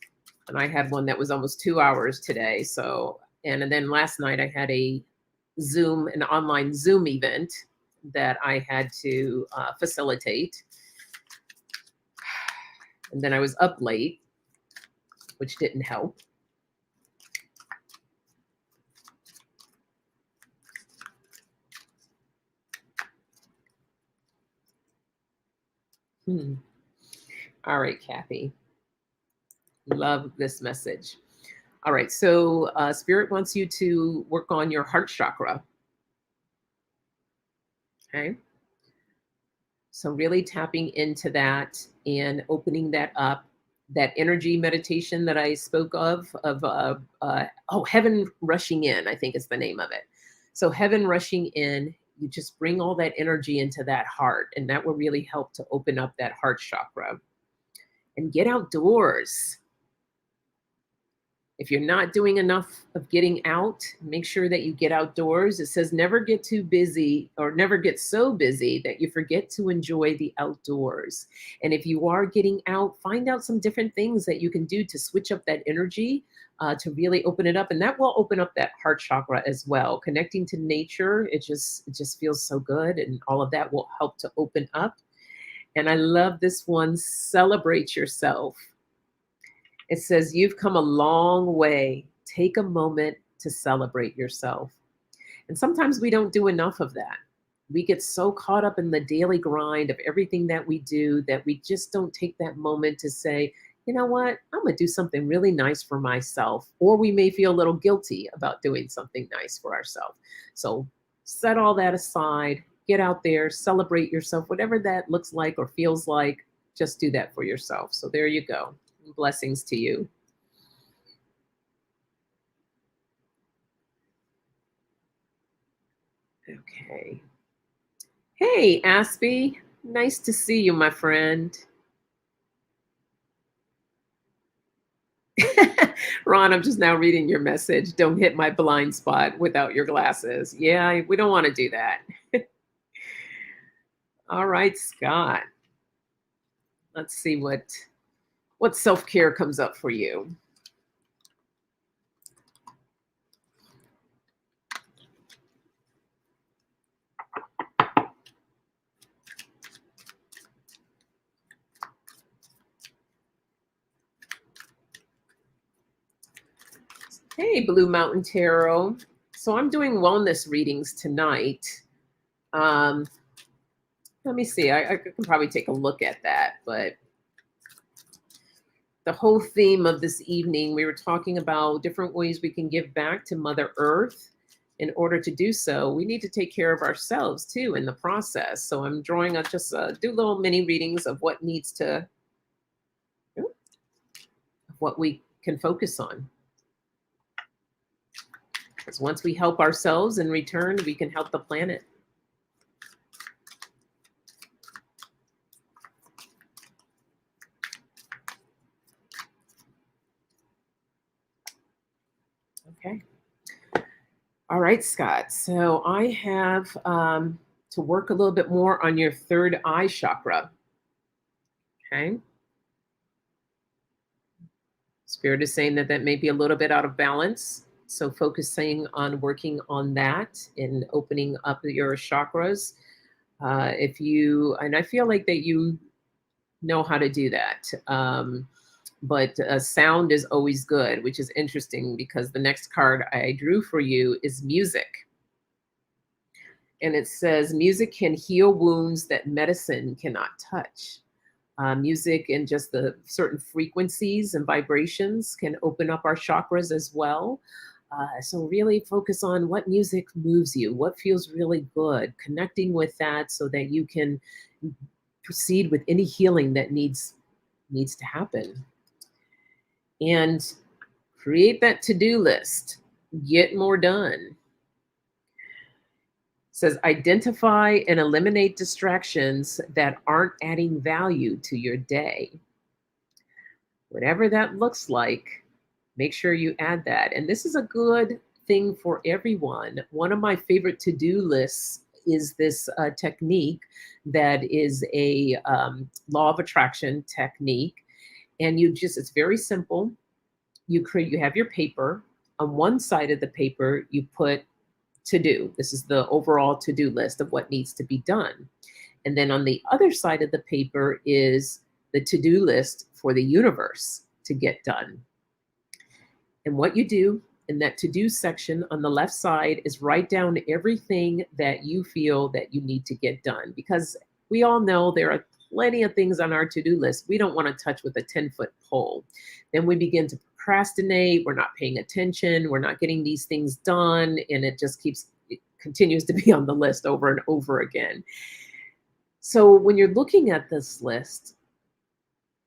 And I had one that was almost 2 hours today. So, and then last night I had an online Zoom event that I had to facilitate. And then I was up late, which didn't help. All right, Kathy. Love this message. All right, so Spirit wants you to work on your heart chakra. Okay. So really tapping into that and opening that up. That energy meditation that I spoke of heaven rushing in, I think is the name of it. So heaven rushing in, you just bring all that energy into that heart, and that will really help to open up that heart chakra. And get outdoors. If you're not doing enough of getting out, make sure that you get outdoors. It says never get too busy or never get so busy that you forget to enjoy the outdoors. And if you are getting out, find out some different things that you can do to switch up that energy. to really open it up, and that will open up that heart chakra as well. Connecting to nature, it just feels so good, and all of that will help to open up. And I love this one, celebrate yourself. It says, you've come a long way. Take a moment to celebrate yourself. And sometimes we don't do enough of that. We get so caught up in the daily grind of everything that we do that we just don't take that moment to say, you know what, I'm going to do something really nice for myself. Or we may feel a little guilty about doing something nice for ourselves. So set all that aside, get out there, celebrate yourself, whatever that looks like or feels like, just do that for yourself. So there you go. Blessings to you. Okay. Hey, Aspie. Nice to see you, my friend. Ron, I'm just now reading your message. Don't hit my blind spot without your glasses. Yeah, we don't want to do that. All right, Scott. Let's see what self-care comes up for you. Hey, Blue Mountain Tarot. So I'm doing wellness readings tonight. Um, Let me see. I can probably take a look at that, but the whole theme of this evening, we were talking about different ways we can give back to Mother Earth. In order to do so, we need to take care of ourselves too in the process. So I'm drawing up just do little mini readings of what needs to, what we can focus on. Because once we help ourselves in return, we can help the planet. Okay. All right, Scott. So I have to work a little bit more on your third eye chakra. Okay. Spirit is saying that that may be a little bit out of balance. So focusing on working on that and opening up your chakras. If you, and I feel like that you know how to do that. But sound is always good, which is interesting because the next card I drew for you is music. And it says, music can heal wounds that medicine cannot touch. Music and just the certain frequencies and vibrations can open up our chakras as well. So really focus on what music moves you, what feels really good, connecting with that so that you can proceed with any healing that needs to happen. And create that to-do list. Get more done. Says identify and eliminate distractions that aren't adding value to your day. Whatever that looks like, make sure you add that. And this is a good thing for everyone. One of my favorite to-do lists is this technique that is a law of attraction technique. And it's very simple. You have your paper. On one side of the paper, you put to do. This is the overall to-do list of what needs to be done. And then on the other side of the paper is the to-do list for the universe to get done. And what you do in that to-do section on the left side is write down everything that you feel that you need to get done, because we all know there are plenty of things on our to-do list we don't want to touch with a 10-foot pole. Then we begin to procrastinate, we're not paying attention, we're not getting these things done, and it continues to be on the list over and over again. So when you're looking at this list,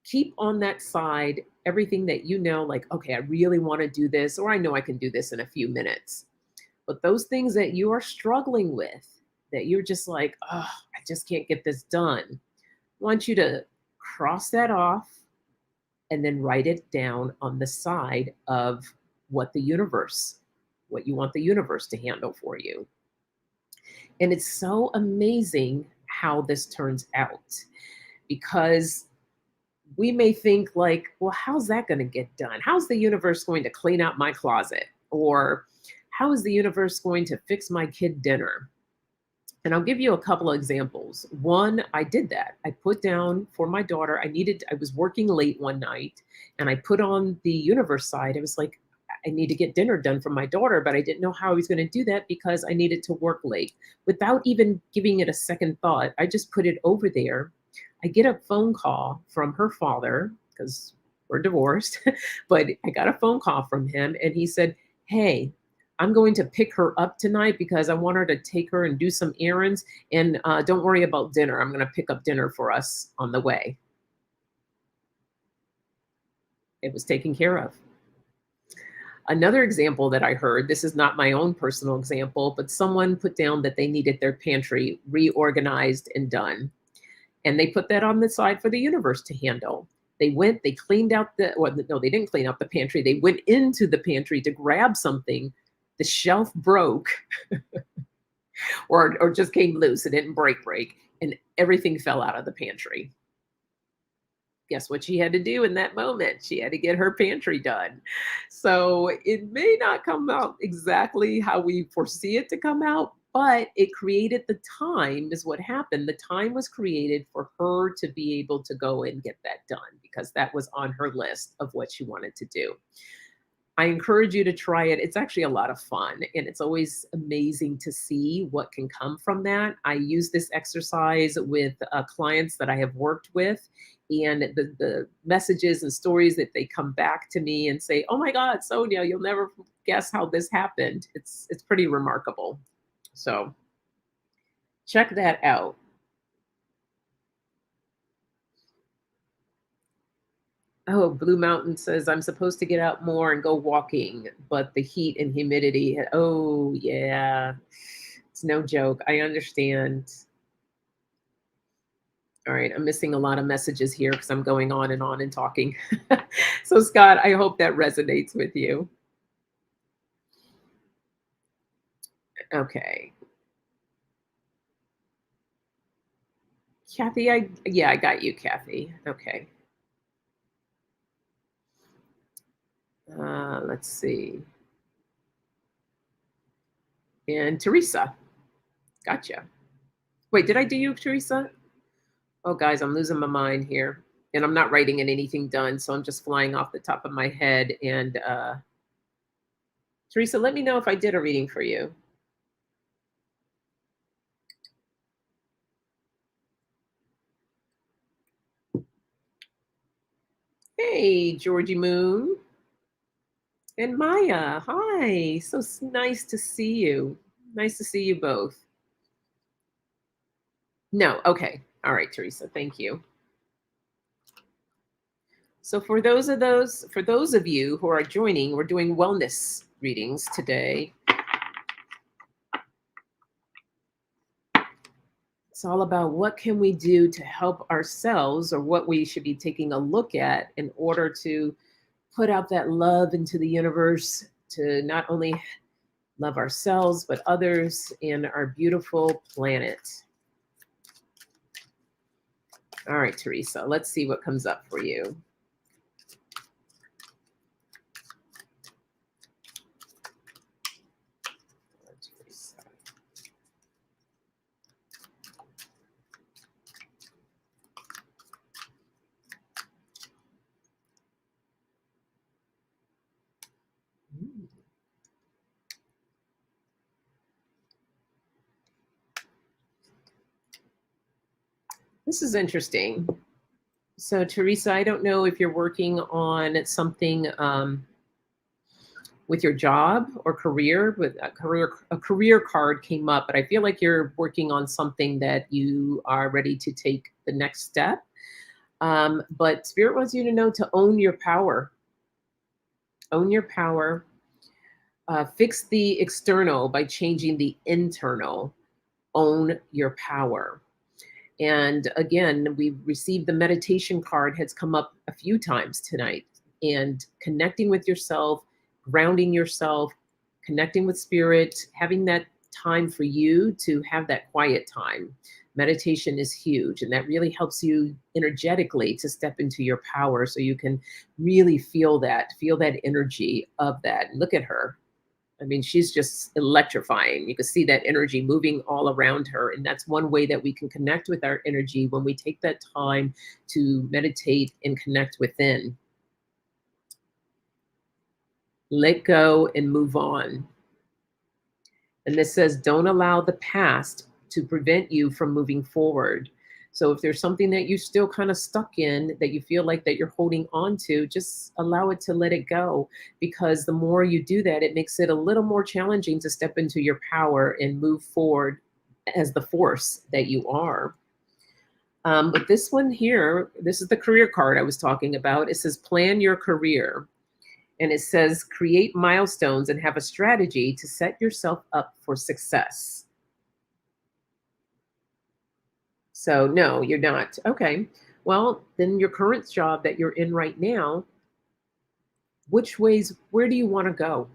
keep on that side everything that you know, like, okay, I really want to do this, or I know I can do this in a few minutes. But those things that you are struggling with, that you're just like, oh, I just can't get this done, I want you to cross that off and then write it down on the side of what you want the universe to handle for you. And it's so amazing how this turns out, because we may think like, well, how's that going to get done? How's the universe going to clean out my closet? Or how is the universe going to fix my kid dinner? And I'll give you a couple of examples. One, I did that. I put down for my daughter, I was working late one night and I put on the universe side. I was like, I need to get dinner done for my daughter, but I didn't know how I was going to do that because I needed to work late. Without even giving it a second thought, I just put it over there. I get a phone call from her father because we're divorced, but I got a phone call from him and he said, "Hey, I'm going to pick her up tonight because I want her to take her and do some errands. And don't worry about dinner. I'm going to pick up dinner for us on the way." It was taken care of. Another example that I heard, this is not my own personal example, but someone put down that they needed their pantry reorganized and done. And they put that on the side for the universe to handle. They went, they cleaned out well, no, they didn't clean out the pantry. They went into the pantry to grab something. The shelf broke or just came loose. It didn't break, and everything fell out of the pantry. Guess what she had to do in that moment? She had to get her pantry done. So it may not come out exactly how we foresee it to come out, but it created the time, is what happened. The time was created for her to be able to go and get that done because that was on her list of what she wanted to do. I encourage you to try it. It's actually a lot of fun, and it's always amazing to see what can come from that. I use this exercise with clients that I have worked with, and the messages and stories that they come back to me and say, "Oh my God, Sonia, you'll never guess how this happened." It's pretty remarkable. So check that out. Oh, Blue Mountain says, "I'm supposed to get out more and go walking, but the heat and humidity." Oh, yeah. It's no joke. I understand. All right. I'm missing a lot of messages here because I'm going on and talking. So, Scott, I hope that resonates with you. Okay. Kathy, yeah, I got you, Kathy. Okay. Let's see. And Teresa. Gotcha. Wait, did I do you, Teresa? Oh, guys, I'm losing my mind here. And I'm not writing in anything done, so I'm just flying off the top of my head. And Teresa, let me know if I did a reading for you. Hey, Georgie Moon and Maya. Hi. So nice to see you. Nice to see you both. No, okay. All right, Teresa. Thank you. So for those of you who are joining, we're doing wellness readings today. It's all about what can we do to help ourselves, or what we should be taking a look at in order to put out that love into the universe, to not only love ourselves but others and our beautiful planet. All right, Teresa, let's see what comes up for you. This is interesting. So, Teresa, I don't know if you're working on something with your job or career. With a career card came up, but I feel like you're working on something that you are ready to take the next step. But Spirit wants you to know to own your power. Own your power. Fix the external by changing the internal. Own your power. And again, we've received the meditation card, has come up a few times tonight. And connecting with yourself, grounding yourself, connecting with spirit, having that time for you to have that quiet time. Meditation is huge, and that really helps you energetically to step into your power so you can really feel that energy of that. Look at her. I mean, she's just electrifying. You can see that energy moving all around her. And that's one way that we can connect with our energy when we take that time to meditate and connect within. Let go and move on. And this says, don't allow the past to prevent you from moving forward. So if there's something that you're still kind of stuck in that you feel like that you're holding on to, just allow it to let it go. Because the more you do that, it makes it a little more challenging to step into your power and move forward as the force that you are. But this one here, this is the career card I was talking about. It says, plan your career. And it says, create milestones and have a strategy to set yourself up for success. So, no, you're not. Okay. Well, then your current job that you're in right now, where do you want to go?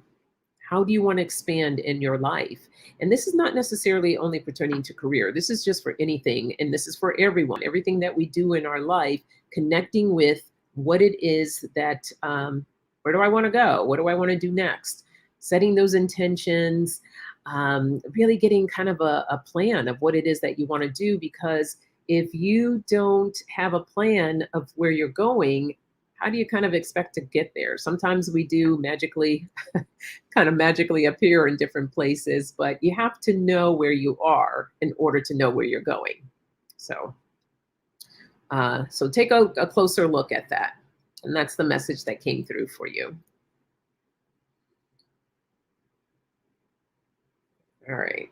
How do you want to expand in your life? And this is not necessarily only pertaining to career. This is just for anything. And this is for everyone. Everything that we do in our life, connecting with what it is that, where do I want to go? What do I want to do next? Setting those intentions, really getting kind of a plan of what it is that you want to do. Because if you don't have a plan of where you're going, how do you kind of expect to get there? Sometimes we do magically, kind of magically appear in different places, but you have to know where you are in order to know where you're going. So, so take a closer look at that. And that's the message that came through for you. All right.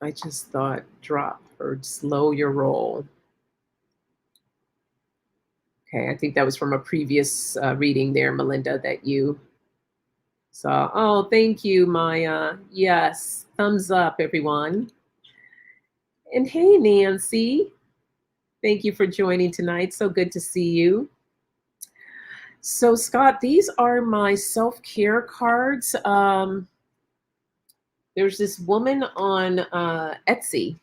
I just thought drop or slow your roll. Okay, I think that was from a previous reading there, Melinda, that you saw. Oh, thank you, Maya. Yes, thumbs up, everyone. And hey, Nancy. Thank you for joining tonight. So good to see you. So, Scott, these are my self-care cards. There's this woman on Etsy.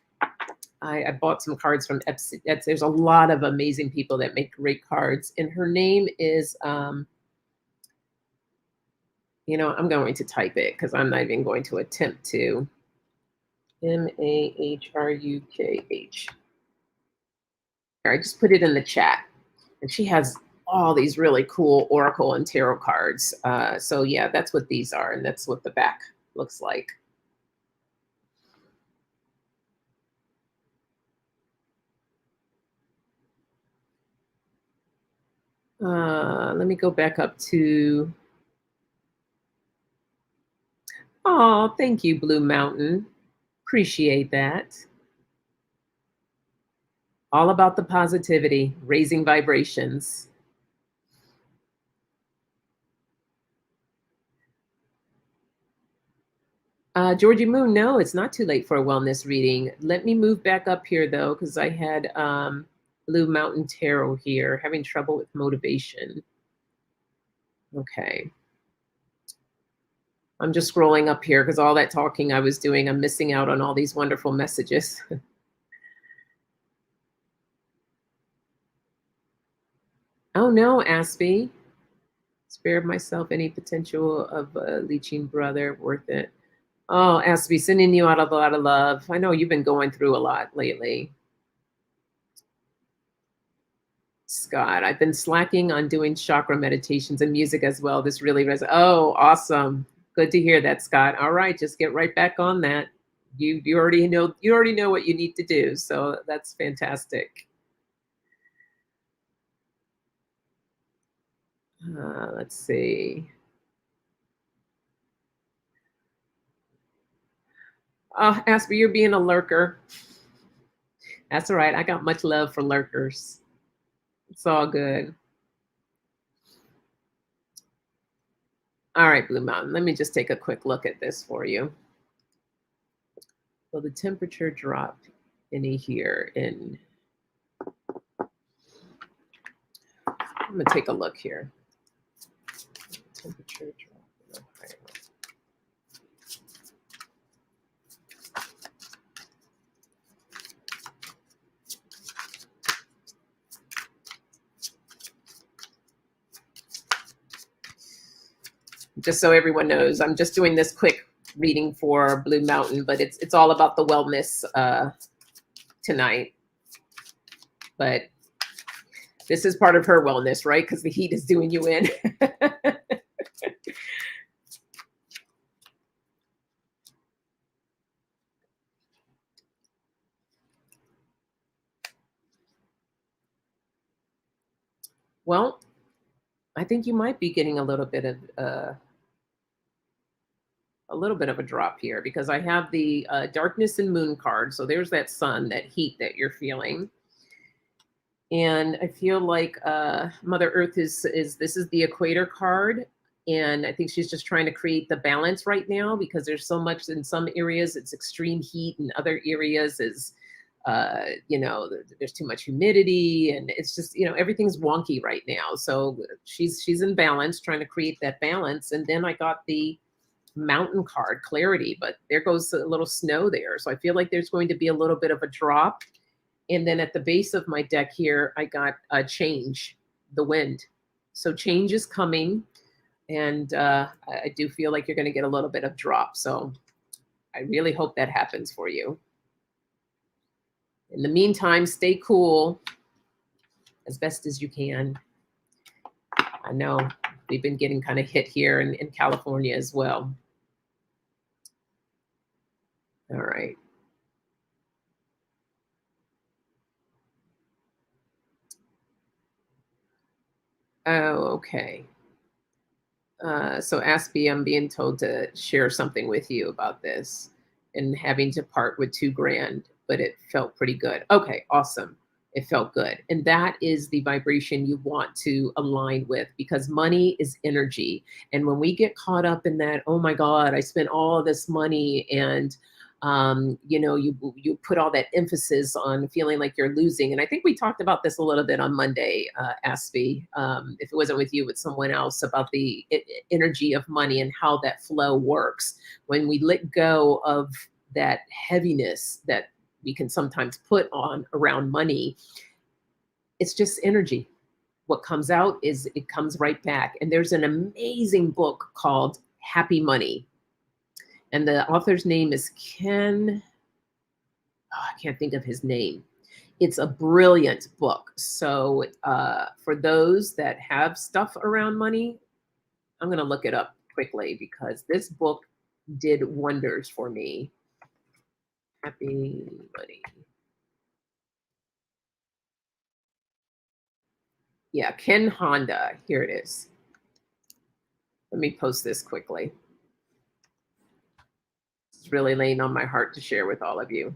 I bought some cards from Etsy. There's a lot of amazing people that make great cards. And her name is, I'm going to type it because I'm not even going to attempt to. Mahrukh. I just put it in the chat. And she has all these really cool oracle and tarot cards. So yeah, that's what these are, and that's what the back looks like. Let me go back up to. Oh, thank you, Blue Mountain. Appreciate that. All about the positivity, raising vibrations. Georgie Moon, no, it's not too late for a wellness reading. Let me move back up here, though, because I had Blue Mountain Tarot here, having trouble with motivation. Okay. I'm just scrolling up here because all that talking I was doing, I'm missing out on all these wonderful messages. Oh, no, Aspie. Spared myself any potential of a leeching brother. Worth it. Oh, Aspie, sending you out a lot of love. I know you've been going through a lot lately. Scott, I've been slacking on doing chakra meditations and music as well. This really resonates. Oh, awesome. Good to hear that, Scott. All right, just get right back on that. You already know what you need to do. So that's fantastic. Let's see. Oh, Asper, you're being a lurker. That's all right. I got much love for lurkers. It's all good. All right, Blue Mountain. Let me just take a quick look at this for you. So the temperature dropped in here in. I'm gonna take a look here. Temperature drop in Ohio. just so everyone knows, I'm just doing this quick reading for Blue Mountain, but it's all about the wellness tonight. But this is part of her wellness, right? Because the heat is doing you in. Well, I think you might be getting a little bit of a drop here because I have the darkness and moon card. So there's that sun, that heat that you're feeling. And I feel like Mother Earth is this is the equator card. And I think she's just trying to create the balance right now because there's so much in some areas it's extreme heat, and other areas is there's too much humidity, and it's just everything's wonky right now. So she's in balance, trying to create that balance. And then I got the mountain card, clarity, but there goes a little snow there. So I feel like there's going to be a little bit of a drop. And then at the base of my deck here, I got a change, the wind. So change is coming. And I do feel like you're going to get a little bit of drop. So I really hope that happens for you. In the meantime, stay cool as best as you can. I know we've been getting kind of hit here in California as well. All right. Oh, okay. So Aspie, I'm being told to share something with you about this and having to part with $2,000, but it felt pretty good. Okay, awesome. It felt good. And that is the vibration you want to align with, because money is energy. And when we get caught up in that, oh my God, I spent all this money, and you put all that emphasis on feeling like you're losing. And I think we talked about this a little bit on Monday, Aspie, if it wasn't with you, with someone else, about the energy of money and how that flow works. When we let go of that heaviness that we can sometimes put on around money, it's just energy. What comes out is it comes right back. And there's an amazing book called Happy Money. And the author's name is Ken. Oh, I can't think of his name. It's a brilliant book. So for those that have stuff around money, I'm going to look it up quickly because this book did wonders for me. Happy Money. Yeah, Ken Honda. Here it is. Let me post this quickly. It's really laying on my heart to share with all of you.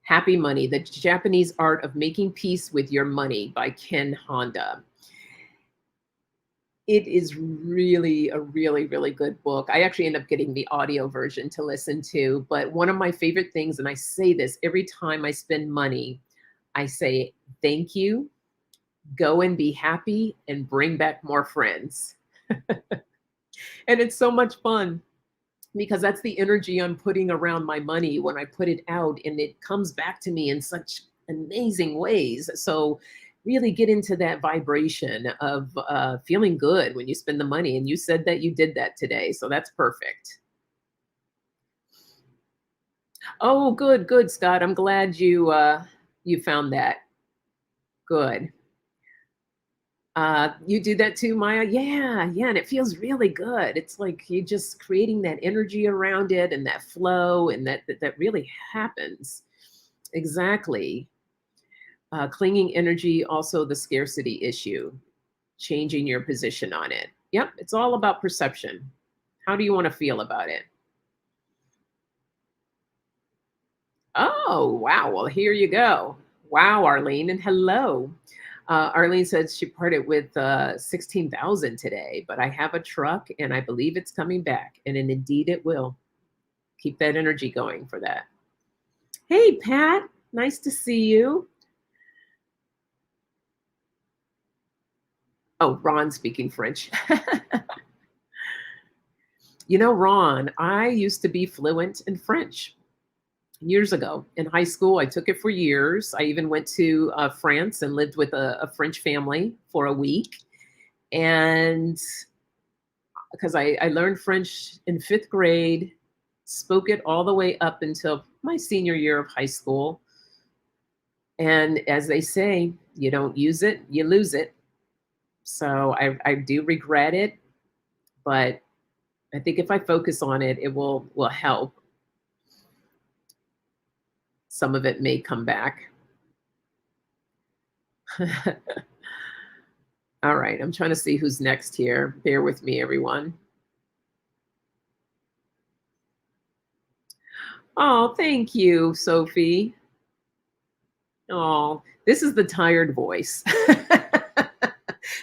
Happy Money, The Japanese Art of Making Peace with Your Money by Ken Honda. It is really a really, really good book. I actually end up getting the audio version to listen to. But one of my favorite things, and I say this every time I spend money, I say, thank you, go and be happy, and bring back more friends. And it's so much fun because that's the energy I'm putting around my money when I put it out, and it comes back to me in such amazing ways. So really get into that vibration of feeling good when you spend the money. And you said that you did that today. So that's perfect. Oh, good, good, Scott. I'm glad you found that. Good. You do that too, Maya? Yeah, yeah. And it feels really good. It's like you're just creating that energy around it and that flow, and that really happens. Exactly. Clinging energy, also the scarcity issue, changing your position on it. Yep, it's all about perception. How do you want to feel about it? Oh, wow. Well, here you go. Wow, Arlene, and hello. Arlene says she parted with 16,000 today, but I have a truck and I believe it's coming back. And indeed it will. Keep that energy going for that. Hey, Pat, nice to see you. Oh, Ron speaking French. Ron, I used to be fluent in French years ago in high school. I took it for years. I even went to France and lived with a French family for a week. And because I learned French in fifth grade, spoke it all the way up until my senior year of high school. And as they say, you don't use it, you lose it. So I do regret it, but I think if I focus on it, it will help. Some of it may come back. All right, I'm trying to see who's next here. Bear with me, everyone. Oh, thank you, Sophie. Oh, this is the tired voice.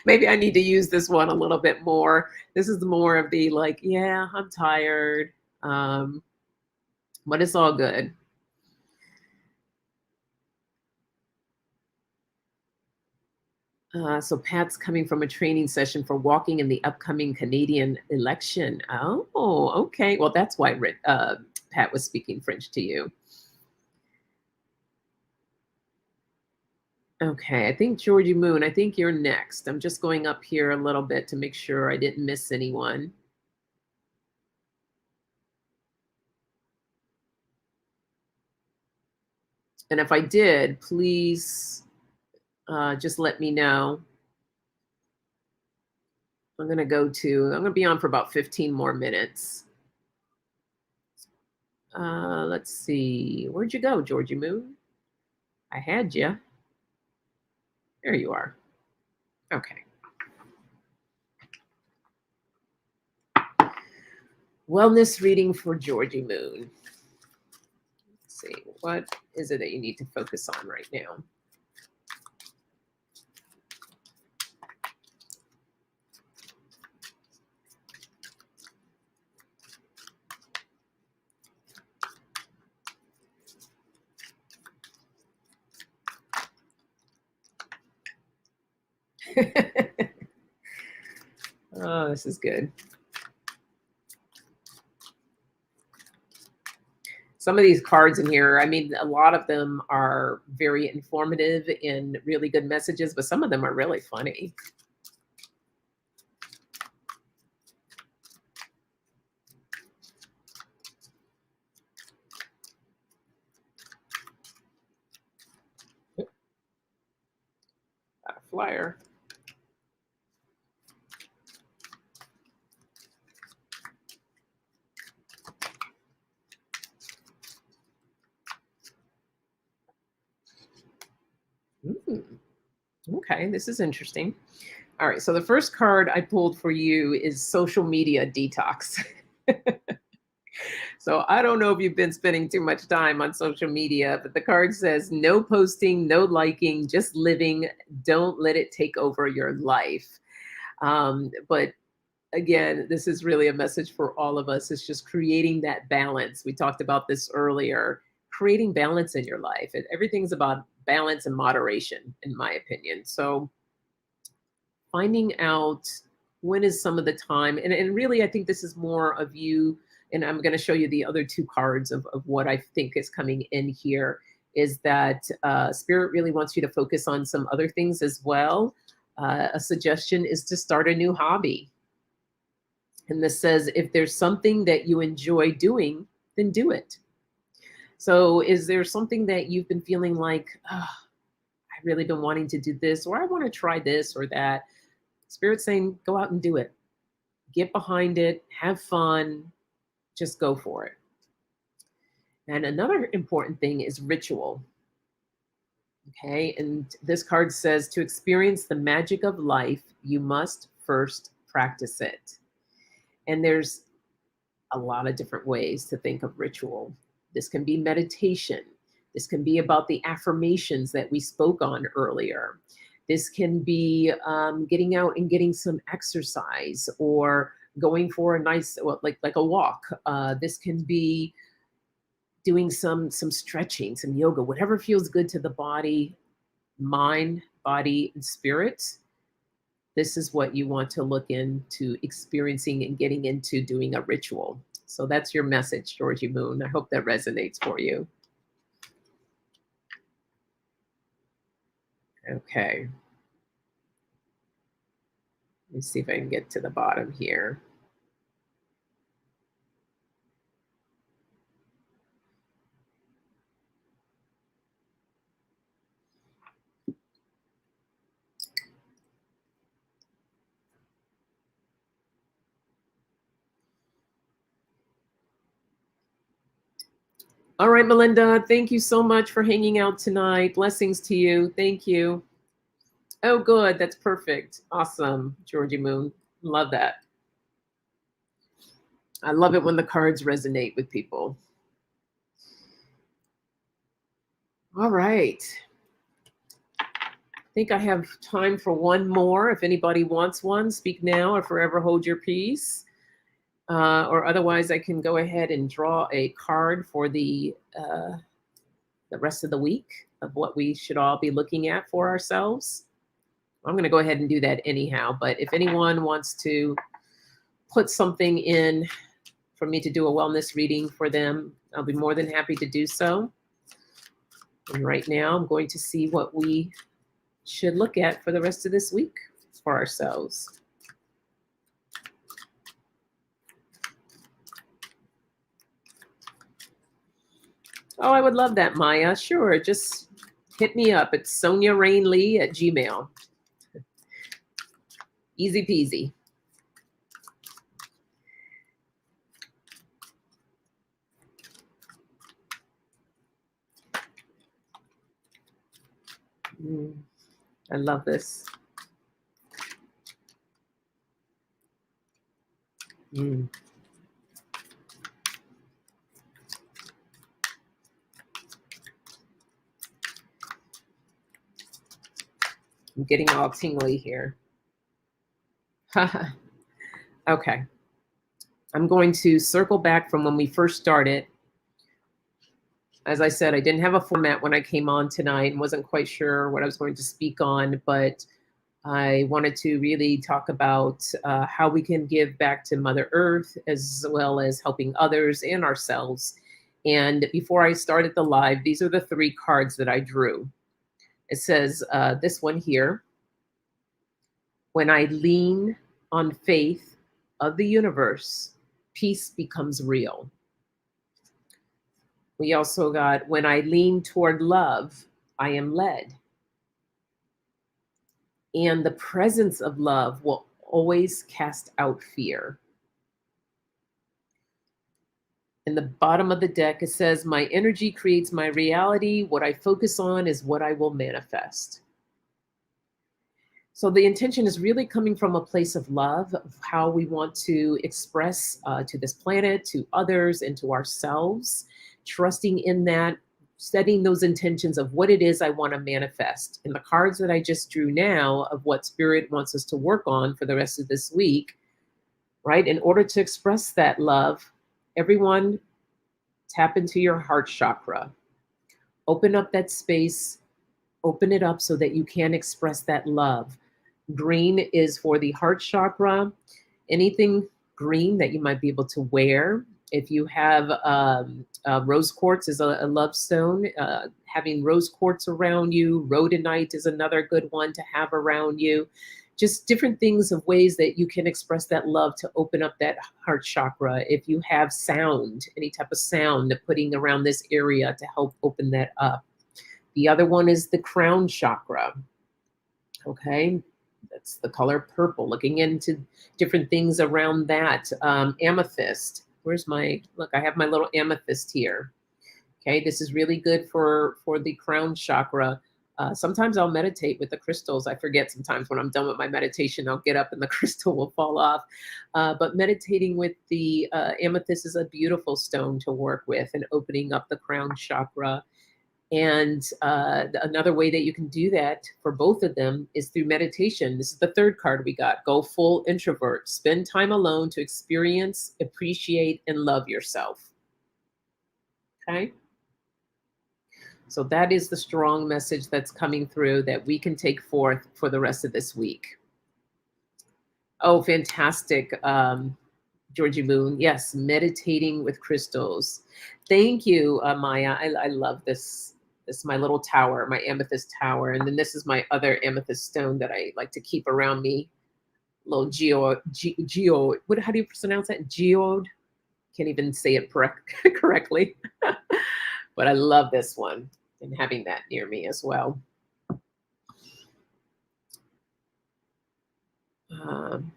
Maybe I need to use this one a little bit more. This is more of the like, yeah, I'm tired. Um, but it's all good. So Pat's coming from a training session for walking in the upcoming Canadian election. Oh, okay. Well, that's why Pat was speaking French to you. Okay, I think Georgie Moon, I think you're next. I'm just going up here a little bit to make sure I didn't miss anyone. And if I did, please just let me know. I'm going to be on for about 15 more minutes. Let's see. Where'd you go, Georgie Moon? I had you. There you are. Okay. Wellness reading for Georgie Moon. Let's see. What is it that you need to focus on right now? Oh, this is good. Some of these cards in here, I mean, a lot of them are very informative and really good messages, but some of them are really funny. Got a flyer. Okay, this is interesting. All right, so the first card I pulled for you is social media detox. So I don't know if you've been spending too much time on social media, but the card says no posting, no liking, just living. Don't let it take over your life. But again, this is really a message for all of us. It's just creating that balance. We talked about this earlier. Creating balance in your life. Everything's about balance and moderation, in my opinion. So finding out when is some of the time, and really, I think this is more of you. And I'm going to show you the other two cards of what I think is coming in here. Is that Spirit really wants you to focus on some other things as well. A suggestion is to start a new hobby. And this says, if there's something that you enjoy doing, then do it. So, is there something that you've been feeling like, oh, I really been wanting to do this, or I want to try this or that? Spirit's saying, go out and do it. Get behind it, have fun, just go for it. And another important thing is ritual. Okay. And this card says, to experience the magic of life, you must first practice it. And there's a lot of different ways to think of ritual. This can be meditation. This can be about the affirmations that we spoke on earlier. This can be getting out and getting some exercise, or going for a nice, well, like a walk. This can be doing some stretching, some yoga, whatever feels good to the body, mind, body, and spirit. This is what you want to look into experiencing and getting into doing a ritual. So that's your message, Georgie Moon. I hope that resonates for you. Okay. Let me see if I can get to the bottom here. All right, Melinda, thank you so much for hanging out tonight. Blessings to you. Thank you. Oh, good. That's perfect. Awesome, Georgie Moon. Love that. I love it when the cards resonate with people. All right. I think I have time for one more. If anybody wants one, speak now or forever hold your peace. Or otherwise, I can go ahead and draw a card for the rest of the week of what we should all be looking at for ourselves. I'm going to go ahead and do that anyhow. But if anyone wants to put something in for me to do a wellness reading for them, I'll be more than happy to do so. And right now, I'm going to see what we should look at for the rest of this week for ourselves. Oh, I would love that, Maya. Sure, just hit me up. It's SoniaRainLee@gmail. Easy peasy. I love this. I'm getting all tingly here. Okay. I'm going to circle back from when we first started. As I said, I didn't have a format when I came on tonight and wasn't quite sure what I was going to speak on, but I wanted to really talk about how we can give back to Mother Earth, as well as helping others and ourselves. And before I started the live, these are the 3 cards that I drew. It says this one here: when I lean on faith of the universe, peace becomes real. We also got, when I lean toward love, I am led. And the presence of love will always cast out fear. In the bottom of the deck, it says, my energy creates my reality. What I focus on is what I will manifest. So the intention is really coming from a place of love, of how we want to express to this planet, to others, and to ourselves, trusting in that, setting those intentions of what it is I want to manifest. And the cards that I just drew now of what Spirit wants us to work on for the rest of this week, right? In order to express that love, everyone tap into your heart chakra. Open up that space, open it up so that you can express that love. Green is for the heart chakra. Anything green that you might be able to wear. If you have rose quartz is a love stone. Having rose quartz around you. Rhodonite is another good one to have around you. Just different things of ways that you can express that love to open up that heart chakra. If you have sound, any type of sound, putting around this area to help open that up. The other one is the crown chakra. Okay, that's the color purple. Looking into different things around that. Amethyst. Where's my, look, I have my little amethyst here. Okay, this is really good for the crown chakra. Sometimes I'll meditate with the crystals. I forget sometimes when I'm done with my meditation, I'll get up and the crystal will fall off. But meditating with the amethyst is a beautiful stone to work with and opening up the crown chakra. And another way that you can do that for both of them is through meditation. This is the 3rd card we got. Go full introvert. Spend time alone to experience, appreciate, and love yourself. Okay? So that is the strong message that's coming through that we can take forth for the rest of this week. Oh, fantastic. Georgie Moon. Yes, meditating with crystals. Thank you, Maya. I love this. This is my little tower, my amethyst tower. And then this is my other amethyst stone that I like to keep around me little geo. What? How do you pronounce that? Geode. Can't even say it correctly. But I love this one and having that near me as well. Um,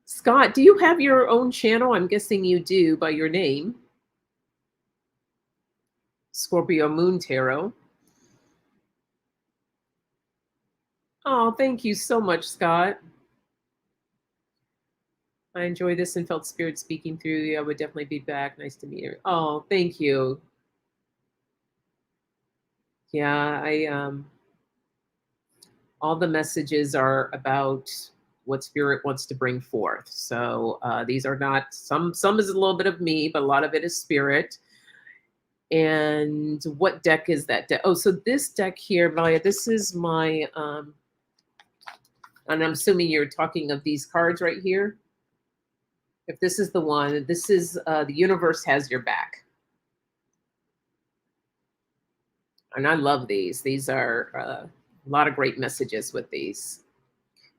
Scott, do you have your own channel? I'm guessing you do by your name, Scorpio Moon Tarot. Oh, thank you so much, Scott. I enjoy this and felt spirit speaking through you. I would definitely be back. Nice to meet you. Oh, thank you. Yeah, all the messages are about what spirit wants to bring forth. So these are not some is a little bit of me, but a lot of it is spirit. And what deck is that deck? Oh, so this deck here, Valia, this is my and I'm assuming you're talking of these cards right here. If this is the one, this is the universe has your back. And I love these. These are a lot of great messages with these.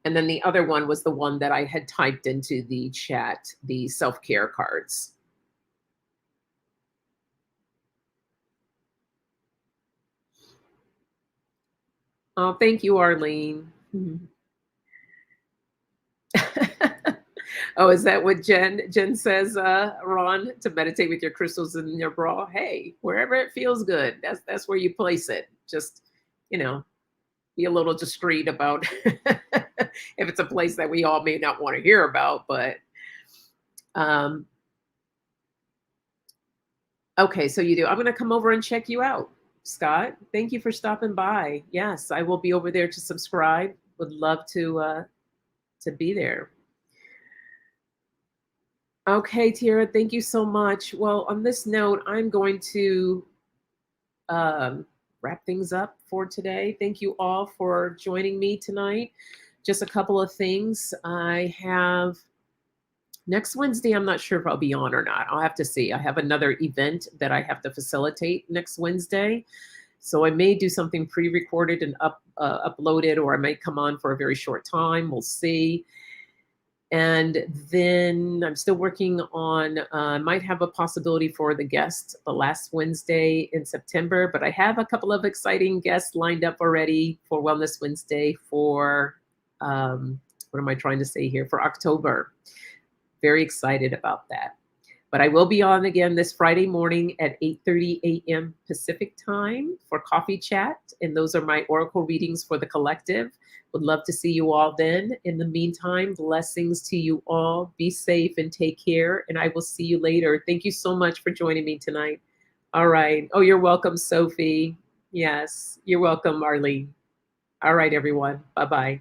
And then the other one was the one that I had typed into the chat, the self-care cards. Oh, thank you, Arlene. Oh, is that what Jen says, Ron? To meditate with your crystals in your bra? Hey, wherever it feels good, that's where you place it. Just, you know, be a little discreet about if it's a place that we all may not want to hear about. But okay, so you do. I'm going to come over and check you out, Scott. Thank you for stopping by. Yes, I will be over there to subscribe. Would love to be there. Okay, Tara, thank you so much. Well, on this note, I'm going to wrap things up for today. Thank you all for joining me tonight. Just a couple of things. I have next Wednesday, I'm not sure if I'll be on or not. I'll have to see. I have another event that I have to facilitate next Wednesday. So I may do something pre-recorded and uploaded, or I might come on for a very short time. We'll see. And then I'm still working on, might have a possibility for the guest the last Wednesday in September, but I have a couple of exciting guests lined up already for Wellness Wednesday for, what am I trying to say here, for October. Very excited about that. But I will be on again this Friday morning at 8:30 a.m. Pacific time for coffee chat. And those are my oracle readings for the collective. Would love to see you all then. In the meantime, blessings to you all. Be safe and take care. And I will see you later. Thank you so much for joining me tonight. All right. Oh, you're welcome, Sophie. Yes, you're welcome, Arlene. All right, everyone. Bye-bye.